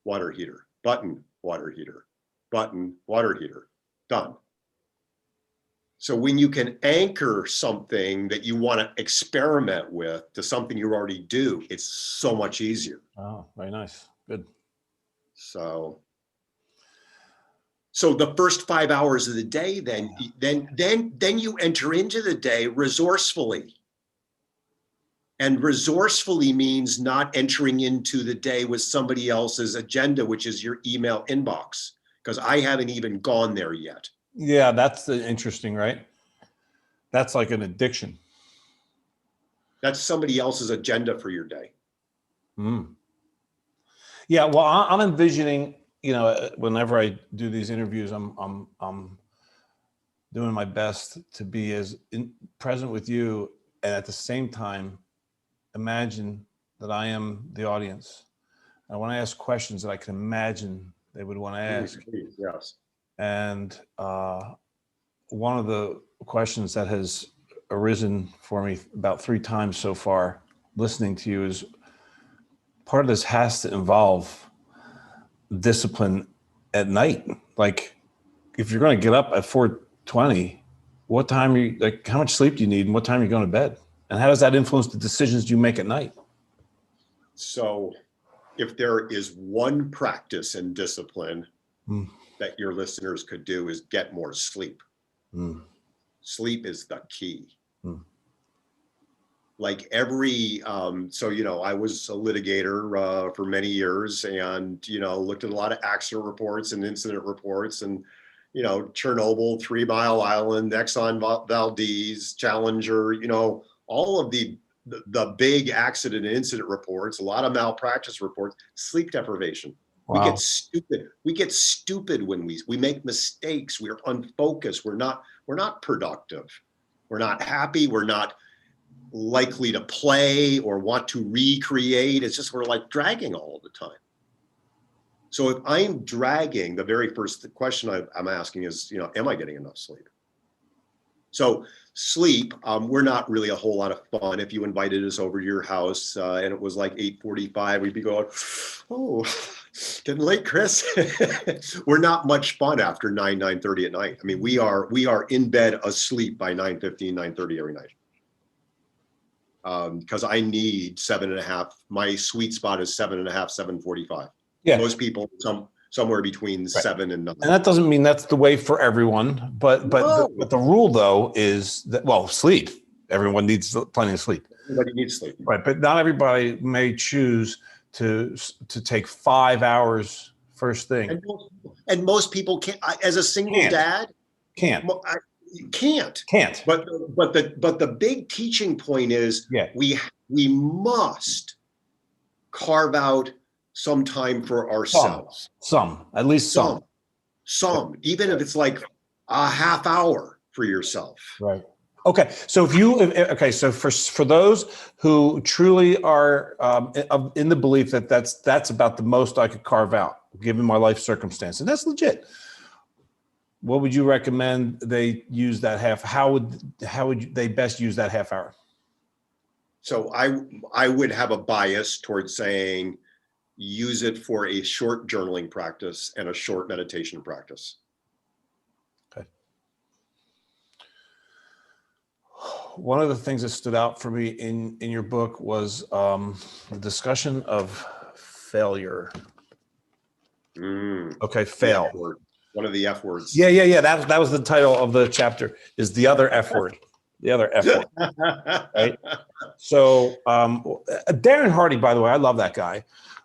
water heater, button, water heater, button, water heater. Done. So when you can anchor something that you want to experiment with to something you already do, it's so much easier. Oh, very nice. Good. So the first 5 hours of the day, then you enter into the day resourcefully. And resourcefully means not entering into the day with somebody else's agenda, which is your email inbox, because I haven't even gone there yet. Yeah, that's interesting, right? That's like an addiction. That's somebody else's agenda for your day. Yeah, well, I'm envisioning, whenever I do these interviews, I'm doing my best to be as present with you, and at the same time, imagine that I am the audience. I want to ask questions that I can imagine they would want to ask. Yes. And one of the questions that has arisen for me about 3 times so far, listening to you, is part of this has to involve discipline at night. Like, if you're going to get up at 4:20, what time how much sleep do you need, and what time are you going to bed? And how does that influence the decisions you make at night? So if there is one practice and discipline that your listeners could do, is get more sleep. Sleep is the key. Like I was a litigator for many years, and, looked at a lot of accident reports and incident reports, and, Chernobyl, 3 Mile Island, Exxon Valdez, Challenger, all of the big accident and incident reports, a lot of malpractice reports, sleep deprivation. Wow. We get stupid when we make mistakes. We're unfocused. We're not productive. We're not happy. We're not likely to play or want to recreate. It's just, we're like dragging all the time. So if I'm dragging, the very first question I'm asking is, am I getting enough sleep? So sleep, we're not really a whole lot of fun. If you invited us over to your house and it was like 8:45, we'd be going, oh, getting late, Chris. We're not much fun after 9:30 at night. I mean, we are in bed asleep by 9:15, 9:30 every night. Because I need 7.5. My sweet spot is 7.5, 7:45. Yeah. Most people, somewhere between 7 and 9. And that doesn't mean that's the way for everyone, but the rule, though, is that, sleep. Everyone needs plenty of sleep. Everybody needs sleep, right? But not everybody may choose to take 5 hours first thing. And most people can't. As a single dad, can't. Can't. But the big teaching point is, we must carve out some time for ourselves. At least some. Even if it's like a half hour for yourself. Right. Okay. So okay. So for those who truly are in the belief that that's about the most I could carve out, given my life circumstance, and that's legit. What would you recommend they use that half? How would they best use that half hour? So I would have a bias towards saying use it for a short journaling practice and a short meditation practice. Okay. One of the things that stood out for me in your book was the discussion of failure. Okay, fail. One of the F words. Yeah. That was the title of the chapter, is the other F word. The other F word. Right. So Darren Hardy, by the way, I love that guy.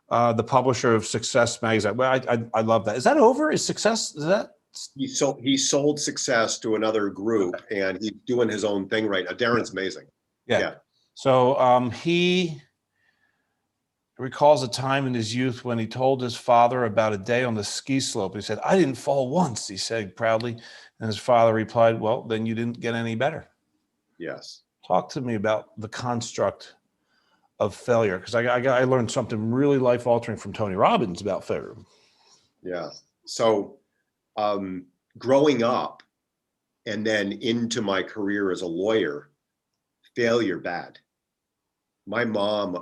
The publisher of Success Magazine. Well, I love that. Is that over? Is Success? Is that? He sold Success to another group, and he's doing his own thing right now. Darren's amazing. Yeah. So he recalls a time in his youth when he told his father about a day on the ski slope. He said, "I didn't fall once," he said proudly. And his father replied, "Well, then you didn't get any better." Yes. Talk to me about the construct of failure, because I learned something really life-altering from Tony Robbins about failure. Yeah. So growing up and then into my career as a lawyer, failure bad. My mom,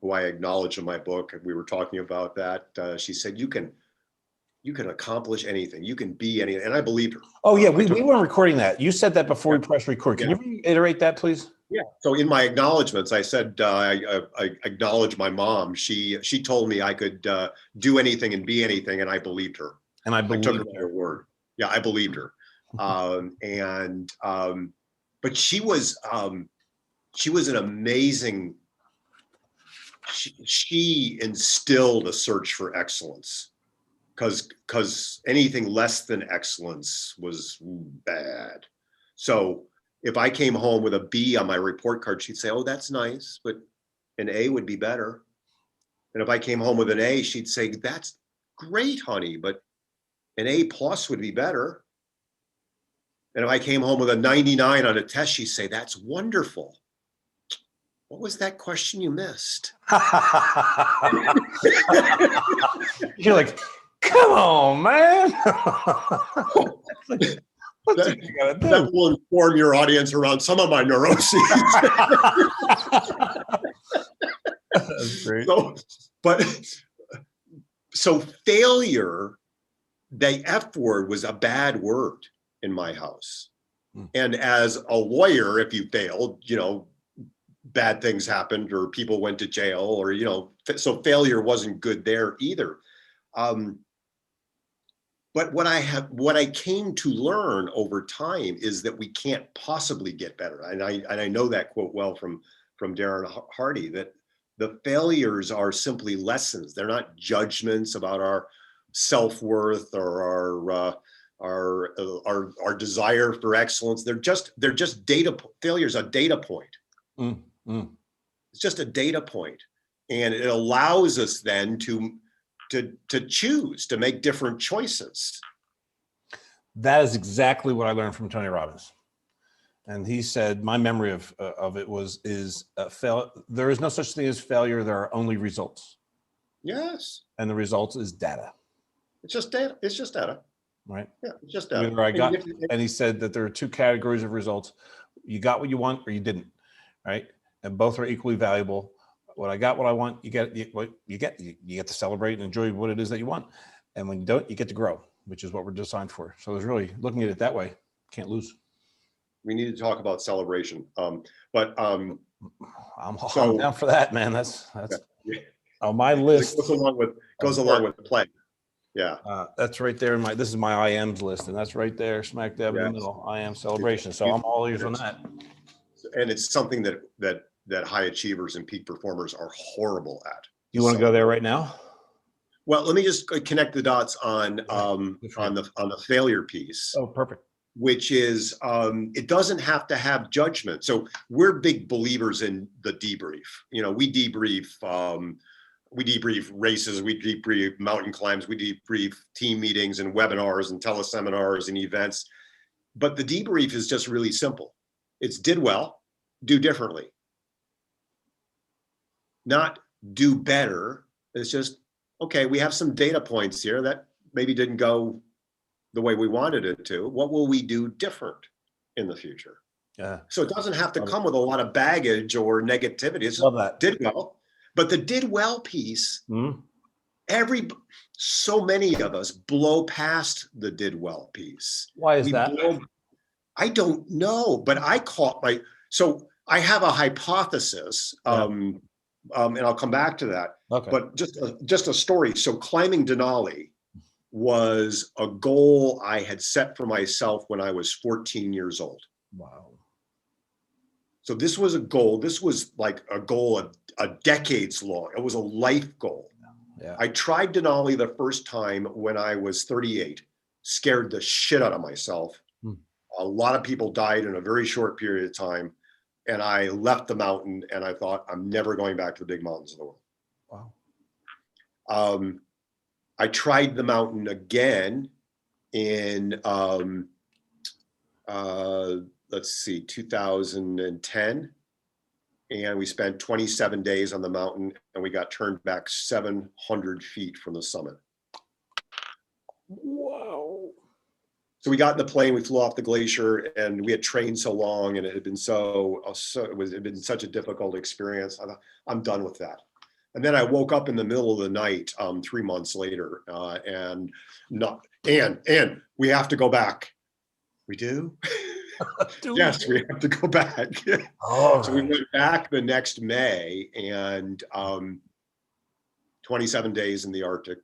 who I acknowledge in my book, we were talking about that. She said, you can accomplish anything. You can be anything. And I believed her. Oh, yeah. We weren't recording that. You said that before we pressed record. Can you reiterate that, please? Yeah. So in my acknowledgments, I said, I acknowledge my mom. She told me I could do anything and be anything. And I believed her. And I took her at her word. Yeah, I believed her. But she was an amazing, she instilled a search for excellence, because anything less than excellence was bad. So if I came home with a B on my report card, she'd say, "Oh, that's nice, but an A would be better." And if I came home with an A, she'd say, "That's great, honey, but an A plus would be better." And if I came home with a 99 on a test, she'd say, "That's wonderful. What was that question you missed?" You're like, "Come on, man." That will inform your audience around some of my neuroses. That's great. So failure, the F word, was a bad word in my house. And as a lawyer, if you failed, bad things happened, or people went to jail, or, so failure wasn't good there either. But what I came to learn over time is that we can't possibly get better. And I know that quote well from Darren Hardy, that the failures are simply lessons. They're not judgments about our self-worth or our desire for excellence. They're just data. Failure's a data point. It's just a data point, and it allows us then to choose, to make different choices. That is exactly what I learned from Tony Robbins. And he said, my memory of it is there is no such thing as failure. There are only results. Yes. And the results is data. It's just data. It's just data. Right. Yeah. It's just data. And he said that there are two categories of results. You got what you want, or you didn't. Right. And both are equally valuable. When I got what I want, you get to celebrate and enjoy what it is that you want. And when you don't, you get to grow, which is what we're designed for. So it's really looking at it that way. Can't lose. We need to talk about celebration. I'm down for that, man. That's on my list. It goes along with play. Yeah. That's right there this is my IMs list, and that's right there, smack dab in the middle. I am celebration. So I'm all ears on that. And it's something that high achievers and peak performers are horrible at. You want to go there right now? Well, let me just connect the dots on the failure piece. Oh, perfect. Which is, it doesn't have to have judgment. So we're big believers in the debrief. We debrief we debrief races, we debrief mountain climbs, we debrief team meetings and webinars and teleseminars and events. But the debrief is just really simple. It's did well, do differently. Not do better. It's just, okay, we have some data points here that maybe didn't go the way we wanted it to. What will we do different in the future? Yeah. So it doesn't have to come with a lot of baggage or negativity. It's Love that. did well. But the did well piece, so many of us blow past the did well piece. Why is that? I don't know, but so I have a hypothesis, and I'll come back to that. Okay. But just a story. So climbing Denali was a goal I had set for myself when I was 14 years old. Wow. So this was a goal. This was like a goal a decades long. It was a life goal. Yeah. I tried Denali the first time when I was 38, scared the shit out of myself. A lot of people died in a very short period of time. And I left the mountain and I thought, I'm never going back to the big mountains of the world. Wow. I tried the mountain again in, let's see, 2010. And we spent 27 days on the mountain and we got turned back 700 feet from the summit. Wow. So we got in the plane, we flew off the glacier, and we had trained so long, and it had been it had been such a difficult experience. I thought, I'm done with that. And then I woke up in the middle of the night 3 months later, and we have to go back. We do? Yes, we have to go back. So we went back the next May, and 27 days in the Arctic.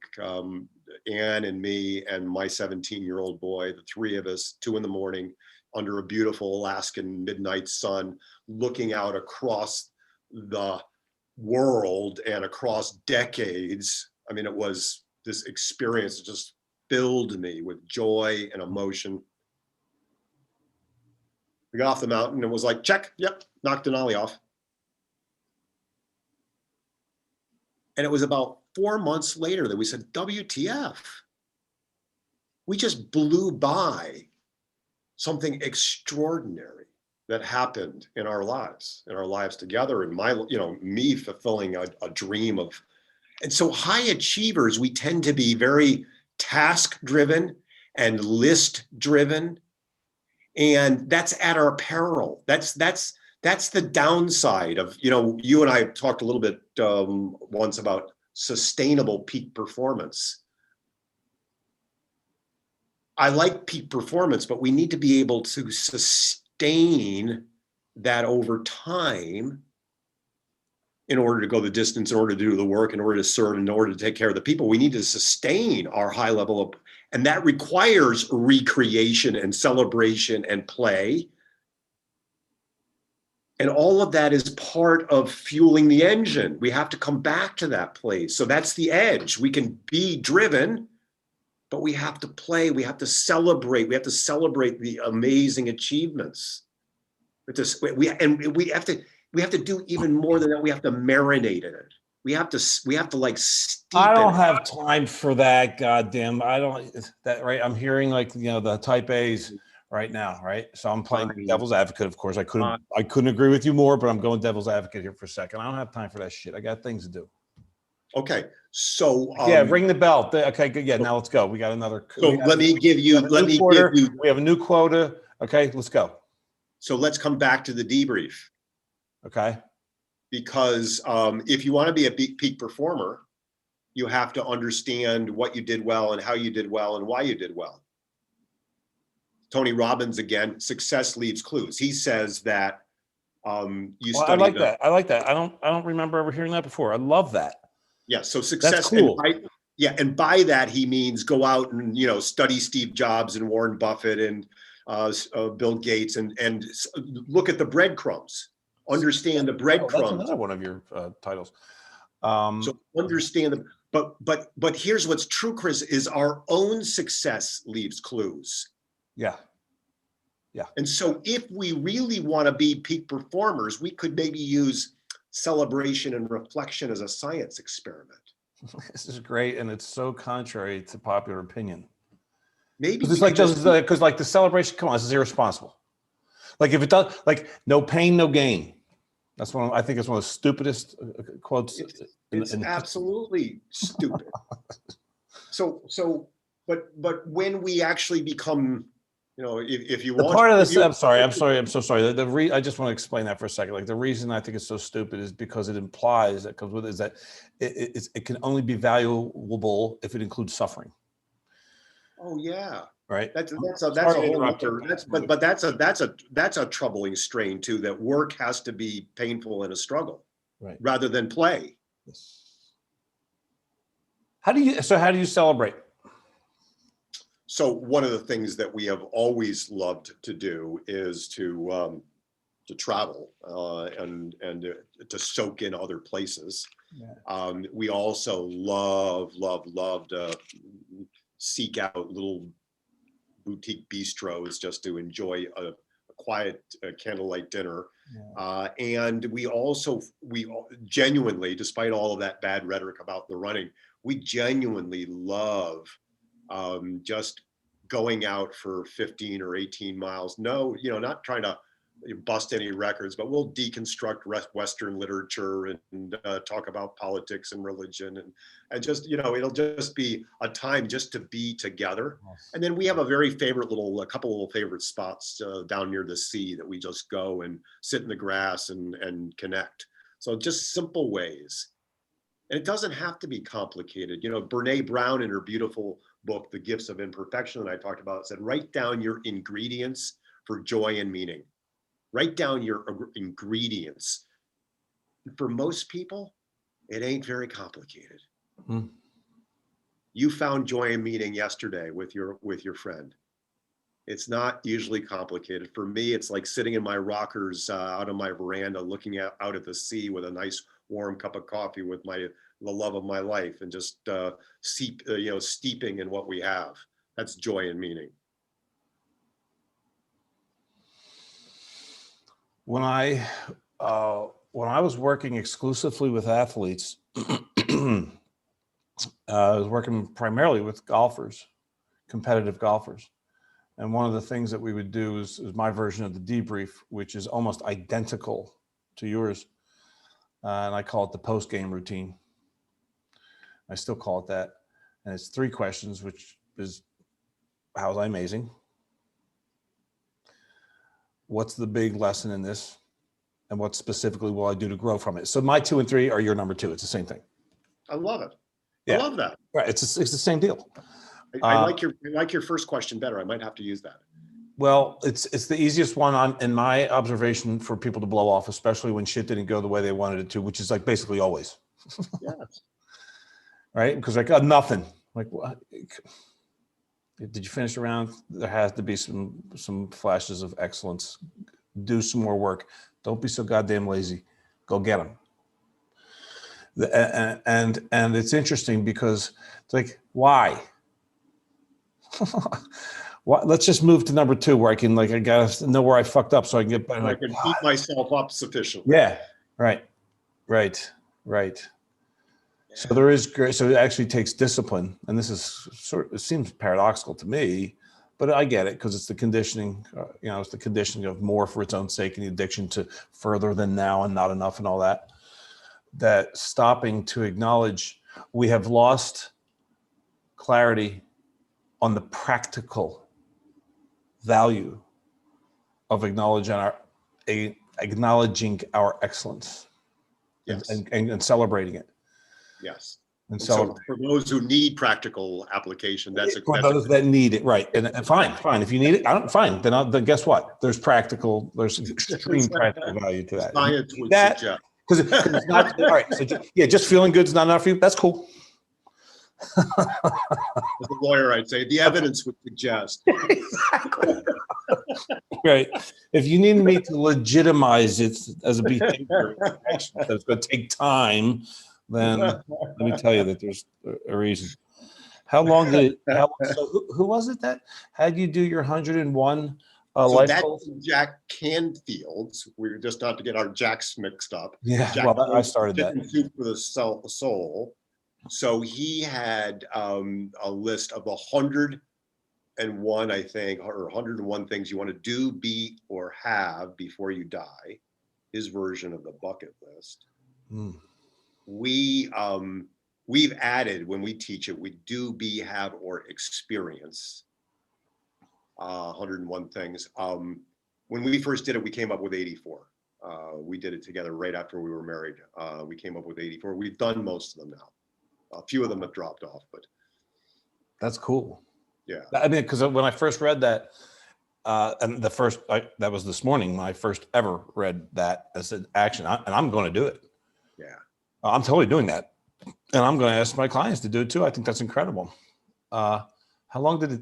Anne and me and my 17-year-old boy, the three of us, 2 a.m, under a beautiful Alaskan midnight sun, looking out across the world and across decades. I mean, it was this experience that just filled me with joy and emotion. We got off the mountain and was like, check, yep, knocked Denali off. And it was about 4 months later that we said, WTF? We just blew by something extraordinary that happened in our lives together, and me fulfilling a dream of. And so high achievers, we tend to be very task driven and list driven. And that's at our peril. That's the downside of, you and I talked a little bit once about sustainable peak performance. I like peak performance, but we need to be able to sustain that over time in order to go the distance, in order to do the work, in order to serve, in order to take care of the people. We need to sustain our high level of, and that requires recreation and celebration and play. And all of that is part of fueling the engine. We have to come back to that place. So that's the edge. We can be driven, but we have to play. We have to celebrate. We have to celebrate the amazing achievements. We have to do even more than that. We have to marinate in it. We have to like steep. I don't have time for that. Goddamn. I don't. That right. I'm hearing the type A's right now, right? So I'm playing devil's advocate. Of course, I couldn't agree with you more, but I'm going devil's advocate here for a second. I don't have time for that shit. I got things to do. Okay, so ring the bell. Okay, good. Yeah, now let's go. We got another. So let me give you. We have a new quota. Okay, let's go. So let's come back to the debrief. Okay. Because if you want to be a peak performer, you have to understand what you did well and how you did well and why you did well. Tony Robbins, again, success leaves clues. He says that you study. I like that. I like that. I don't remember ever hearing that before. I love that. Yeah. So success. That's cool. And by that he means go out and study Steve Jobs and Warren Buffett and Bill Gates and look at the breadcrumbs. Understand the breadcrumbs. That's another one of your titles. So understand them. But here's what's true, Chris, is our own success leaves clues. Yeah. And so if we really want to be peak performers, we could maybe use celebration and reflection as a science experiment. This is great, and it's so contrary to popular opinion. Maybe Because it's like because like the celebration. Come on, this is irresponsible. Like if it does, like no pain, no gain. That's one. I think it's one of the stupidest quotes. It's absolutely stupid. But when we actually become, if you want part of this, I'm so sorry. I just want to explain that for a second. Like the reason I think it's so stupid is because it implies that comes with it is that it can only be valuable if it includes suffering. Oh yeah. Right. That's a whole other, that's a troubling strain too, that work has to be painful and a struggle, right, rather than play. Yes. How do you celebrate? So one of the things that we have always loved to do is to travel and to soak in other places. Yeah. We also love to seek out little boutique bistros just to enjoy a quiet candlelight dinner. Yeah. And we genuinely, despite all of that bad rhetoric about the running, we genuinely love just going out for 15 or 18 miles. No, not trying to bust any records, but we'll deconstruct Western literature and talk about politics and religion and just, it'll just be a time just to be together. Yes. And then we have a couple little favorite spots down near the sea that we just go and sit in the grass and connect. So just simple ways. And it doesn't have to be complicated. Brene Brown in her beautiful book, The Gifts of Imperfection, that I talked about, said, write down your ingredients for joy and meaning. Write down your ingredients. For most people, it ain't very complicated. Mm-hmm. You found joy and meaning yesterday with your friend. It's not usually complicated. For me, it's like sitting in my rockers out on my veranda, looking out at the sea with a nice warm cup of coffee with the love of my life, and just steeping in what we have. That's joy and meaning. When I was working exclusively with athletes, I was working primarily with golfers, competitive golfers. And one of the things that we would do is my version of the debrief, which is almost identical to yours. And I call it the post-game routine. I still call it that. And it's 3 questions, which is, how was I amazing? What's the big lesson in this? And what specifically will I do to grow from it? So my 2 and 3 are your number 2. It's the same thing. I love it. Yeah. I love that. Right. It's the same deal. I like your first question better. I might have to use that. Well, it's the easiest one in my observation for people to blow off, especially when shit didn't go the way they wanted it to, which is like basically always. Yes. Right? Because I got nothing. Like, what? Did you finish the round? There has to be some flashes of excellence. Do some more work. Don't be so goddamn lazy. Go get them. And it's interesting because it's like, why? Let's just move to number 2, where I gotta know where I fucked up so I can get better. I can beat myself up sufficiently. Yeah. Right. Yeah. So there is great. So it actually takes discipline, and this is it seems paradoxical to me, but I get it because it's the conditioning. It's the conditioning of more for its own sake and the addiction to further than now and not enough and all that. That stopping to acknowledge we have lost clarity on the practical value of acknowledging our excellence. Yes. and celebrating it. Yes. And so for those who need practical application, those that need it, right? And fine. If you need it, fine. Then guess what? There's extreme practical value to that. Science would suggest. Because it's not all right. So just feeling good is not enough for you. That's cool. As a lawyer, I'd say the evidence would suggest. Exactly. Right. If you need me to legitimize it as a behavior that's going to take time, then let me tell you that there's a reason. How long so who was it that had you do your 101 So Life that's goals. Jack Canfield's. We're just not to get our Jacks mixed up. Yeah, Jack well, I Canfield's started that. Chicken Soup for the Soul. So he had a list of 101, I think, or 101 things you want to do, be, or have before you die. His version of the bucket list. Mm. We've added, when we teach it, we do, be, have, or experience 101 things. When we first did it, we came up with 84. We did it together right after we were married. We came up with 84. We've done most of them now. A few of them have dropped off, but That's cool. yeah. I mean, because when I first read that, and that was this morning when I first ever read that as an action, and I'm going to do it. Yeah. I'm totally doing that. And I'm going to ask my clients to do it too. I think that's incredible. How long did it?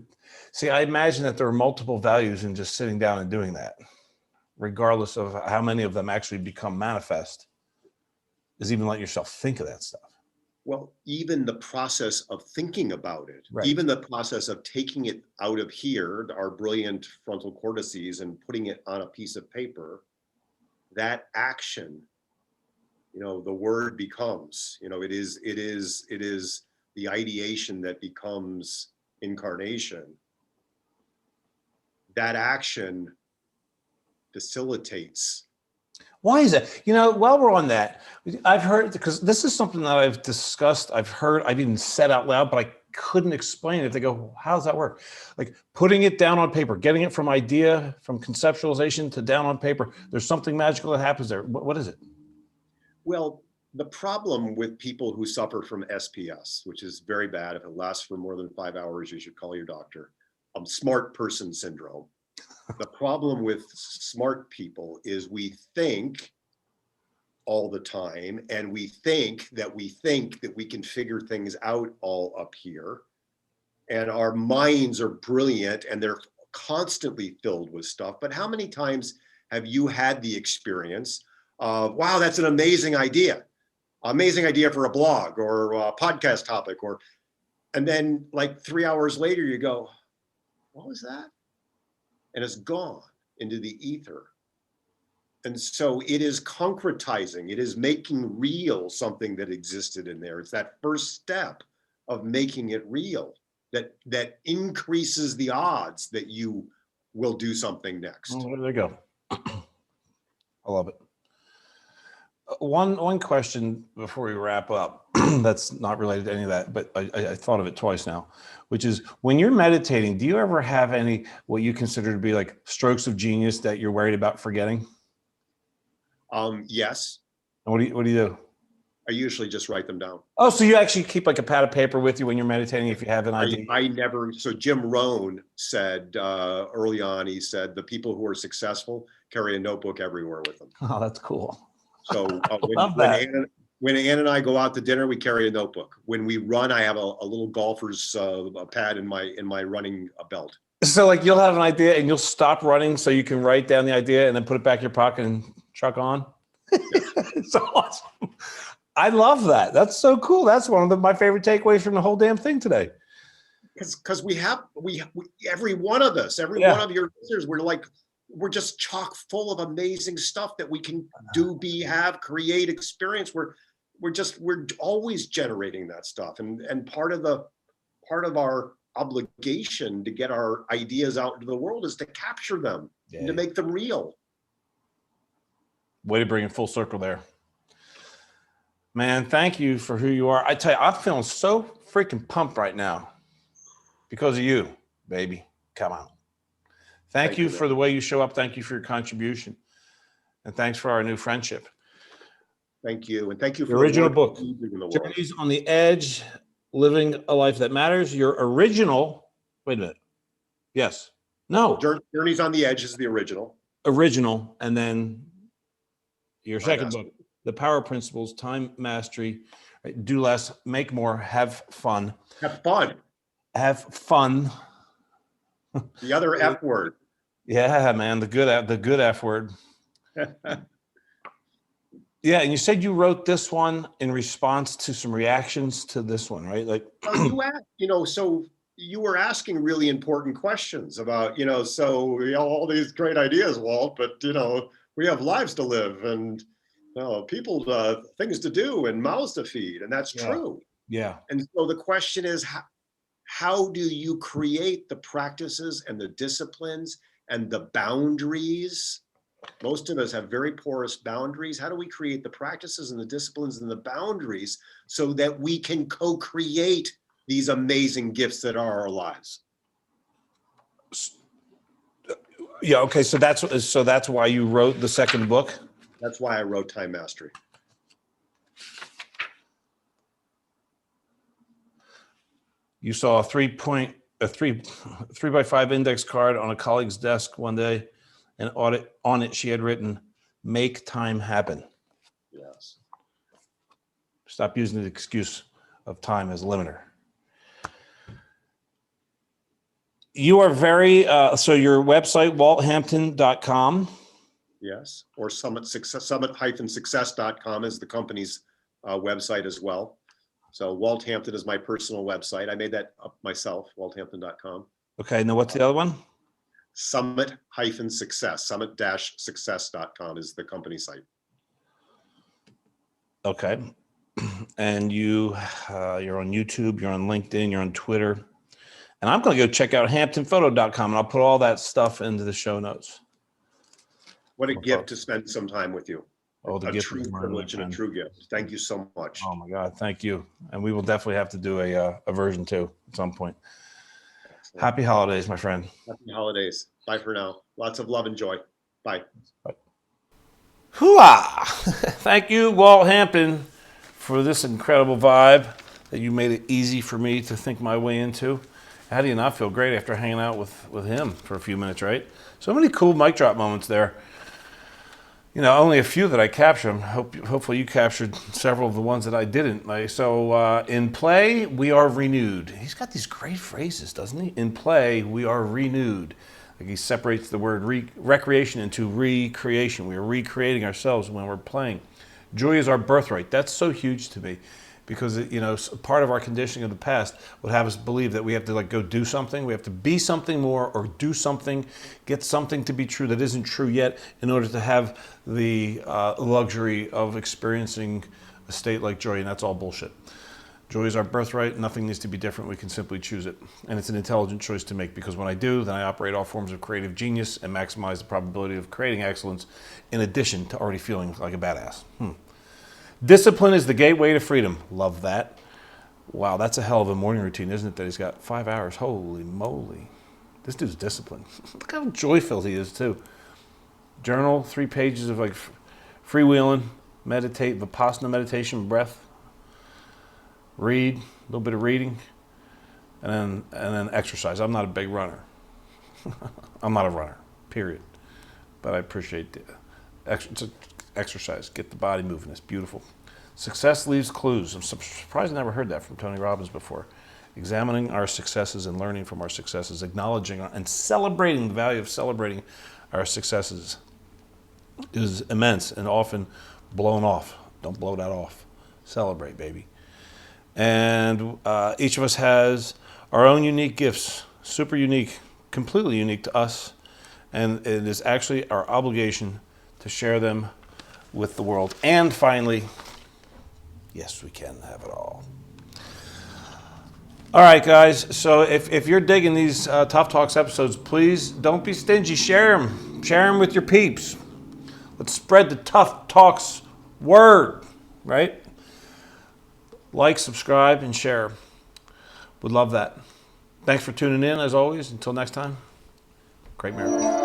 See, I imagine that there are multiple values in just sitting down and doing that, regardless of how many of them actually become manifest, is even let yourself think of that stuff. Well, even the process of thinking about it, Right. even the process of taking it out of here, our brilliant frontal cortices, and putting it on a piece of paper, that action, the word becomes, it is the ideation that becomes incarnation. That action facilitates. Why is that? While we're on that, I've heard, because this is something that I've discussed, I've even said out loud, but I couldn't explain it. They go, how does that work? Like putting it down on paper, getting it from idea, from conceptualization to down on paper. There's something magical that happens there. What is it? Well, the problem with people who suffer from SPS, which is very bad, if it lasts for more than 5 hours, you should call your doctor. Smart person syndrome. The problem with smart people is we think all the time, and we think that we can figure things out all up here. And our minds are brilliant and they're constantly filled with stuff. But how many times have you had the experience of, wow, that's an amazing idea for a blog or a podcast topic, and then like 3 hours later you go, what was that? And it's gone into the ether. And so it is concretizing, it is making real something that existed in there. It's that first step of making it real that increases the odds that you will do something next. Oh, there you go. I love it. One question before we wrap up that's not related to any of that, but I thought of it twice now, which is when you're meditating, do you ever have any what you consider to be like strokes of genius that you're worried about forgetting? Yes. And what do you do? I usually just write them down. Oh, so you actually keep like a pad of paper with you when you're meditating if you have an idea? I never. So Jim Rohn said early on, he said, the people who are successful carry a notebook everywhere with them. Oh, that's cool. So when Ann and I go out to dinner, we carry a notebook. When we run, I have a little golfer's pad in my running belt. So like you'll have an idea and you'll stop running so you can write down the idea and then put it back in your pocket and truck on. It's awesome. I love that. That's so cool. That's one of my favorite takeaways from the whole damn thing today. Because we every one of us, every one of your listeners, we're just chock full of amazing stuff that we can do, be, have, create, experience. We're always generating that stuff. And part of our obligation to get our ideas out into the world is to capture them and to make them real. Way to bring it full circle there. Man, thank you for who you are. I tell you, I'm feeling so freaking pumped right now because of you, baby. Come on. Thank you for the way you show up. Thank you for your contribution. And thanks for our new friendship. Thank you. And thank you for the original book, the Journeys on the Edge, Living a Life That Matters. Your original, wait a minute. Yes. No. Journeys on the Edge is the original. Original. And then your second book, The Power Principles, Time Mastery, right? Do less, make more, have fun. Have fun. Have fun. The other F word. Yeah, man, the good F word. Yeah, and you said you wrote this one in response to some reactions to this one, right? Like, so you were asking really important questions about, so all these great ideas, Walt, but we have lives to live and people, things to do and mouths to feed, and that's Yeah. true. Yeah. And so the question is, how do you create the practices and the disciplines and the boundaries? Most of us have very porous boundaries. How do we create the practices and the disciplines and the boundaries so that we can co-create these amazing gifts that are our lives? Yeah. Okay. So that's why you wrote the second book. That's why I wrote Time Mastery. You saw a 3x5 index card on a colleague's desk one day, and on it she had written, "Make time happen." Yes. Stop using the excuse of time as a limiter. You are very so your website, walthampton.com. Yes. Or summit-success.com is the company's website as well. So Walt Hampton is my personal website. I made that up myself, walthampton.com. Okay. Now what's the other one? Summit-success, summit-success.com is the company site. Okay. And you're on YouTube, you're on LinkedIn, you're on Twitter. And I'm going to go check out hamptonphoto.com, and I'll put all that stuff into the show notes. What a gift to spend some time with you. Oh, the A gift true is mine, privilege my and a friend. true gift. Thank you so much. Oh my God, thank you. And we will definitely have to do a version 2 at some point. Excellent. Happy holidays, my friend. Happy holidays. Bye for now. Lots of love and joy. Bye. Bye. Hooah! Thank you, Walt Hampton, for this incredible vibe that you made it easy for me to think my way into. How do you not feel great after hanging out with him for a few minutes, right? So many cool mic drop moments there. Only a few that I captured. Hopefully you captured several of the ones that I didn't. In play, we are renewed. He's got these great phrases, doesn't he? In play, we are renewed. Like he separates the word recreation into recreation. We are recreating ourselves when we're playing. Joy is our birthright. That's so huge to me because, part of our conditioning of the past would have us believe that we have to go do something. We have to be something more or do something, get something to be true that isn't true yet in order to have the luxury of experiencing a state like joy. And that's all bullshit. Joy is our birthright. Nothing needs to be different. We can simply choose it. And it's an intelligent choice to make because when I do, then I operate all forms of creative genius and maximize the probability of creating excellence in addition to already feeling like a badass. Discipline is the gateway to freedom. Love that. Wow, that's a hell of a morning routine, isn't it? That he's got 5 hours. Holy moly. This dude's disciplined. Look how joy-filled he is, too. Journal, 3 pages of freewheeling, meditate, Vipassana meditation, breath. Read, a little bit of reading, and then exercise. I'm not a big runner. I'm not a runner, period. But I appreciate the exercise. Get the body moving. It's beautiful. Success leaves clues. I'm surprised I never heard that from Tony Robbins before. Examining our successes and learning from our successes, acknowledging and celebrating the value of celebrating our successes is immense and often blown off. Don't blow that off. Celebrate, baby. And each of us has our own unique gifts, super unique, completely unique to us. And it is actually our obligation to share them with the world. And finally, yes, we can have it all. All right, guys. So if you're digging these Tough Talks episodes, please don't be stingy. Share them. Share them with your peeps. Let's spread the Tough Talks word, right? Like, subscribe, and share. Would love that. Thanks for tuning in, as always. Until next time, great miracle.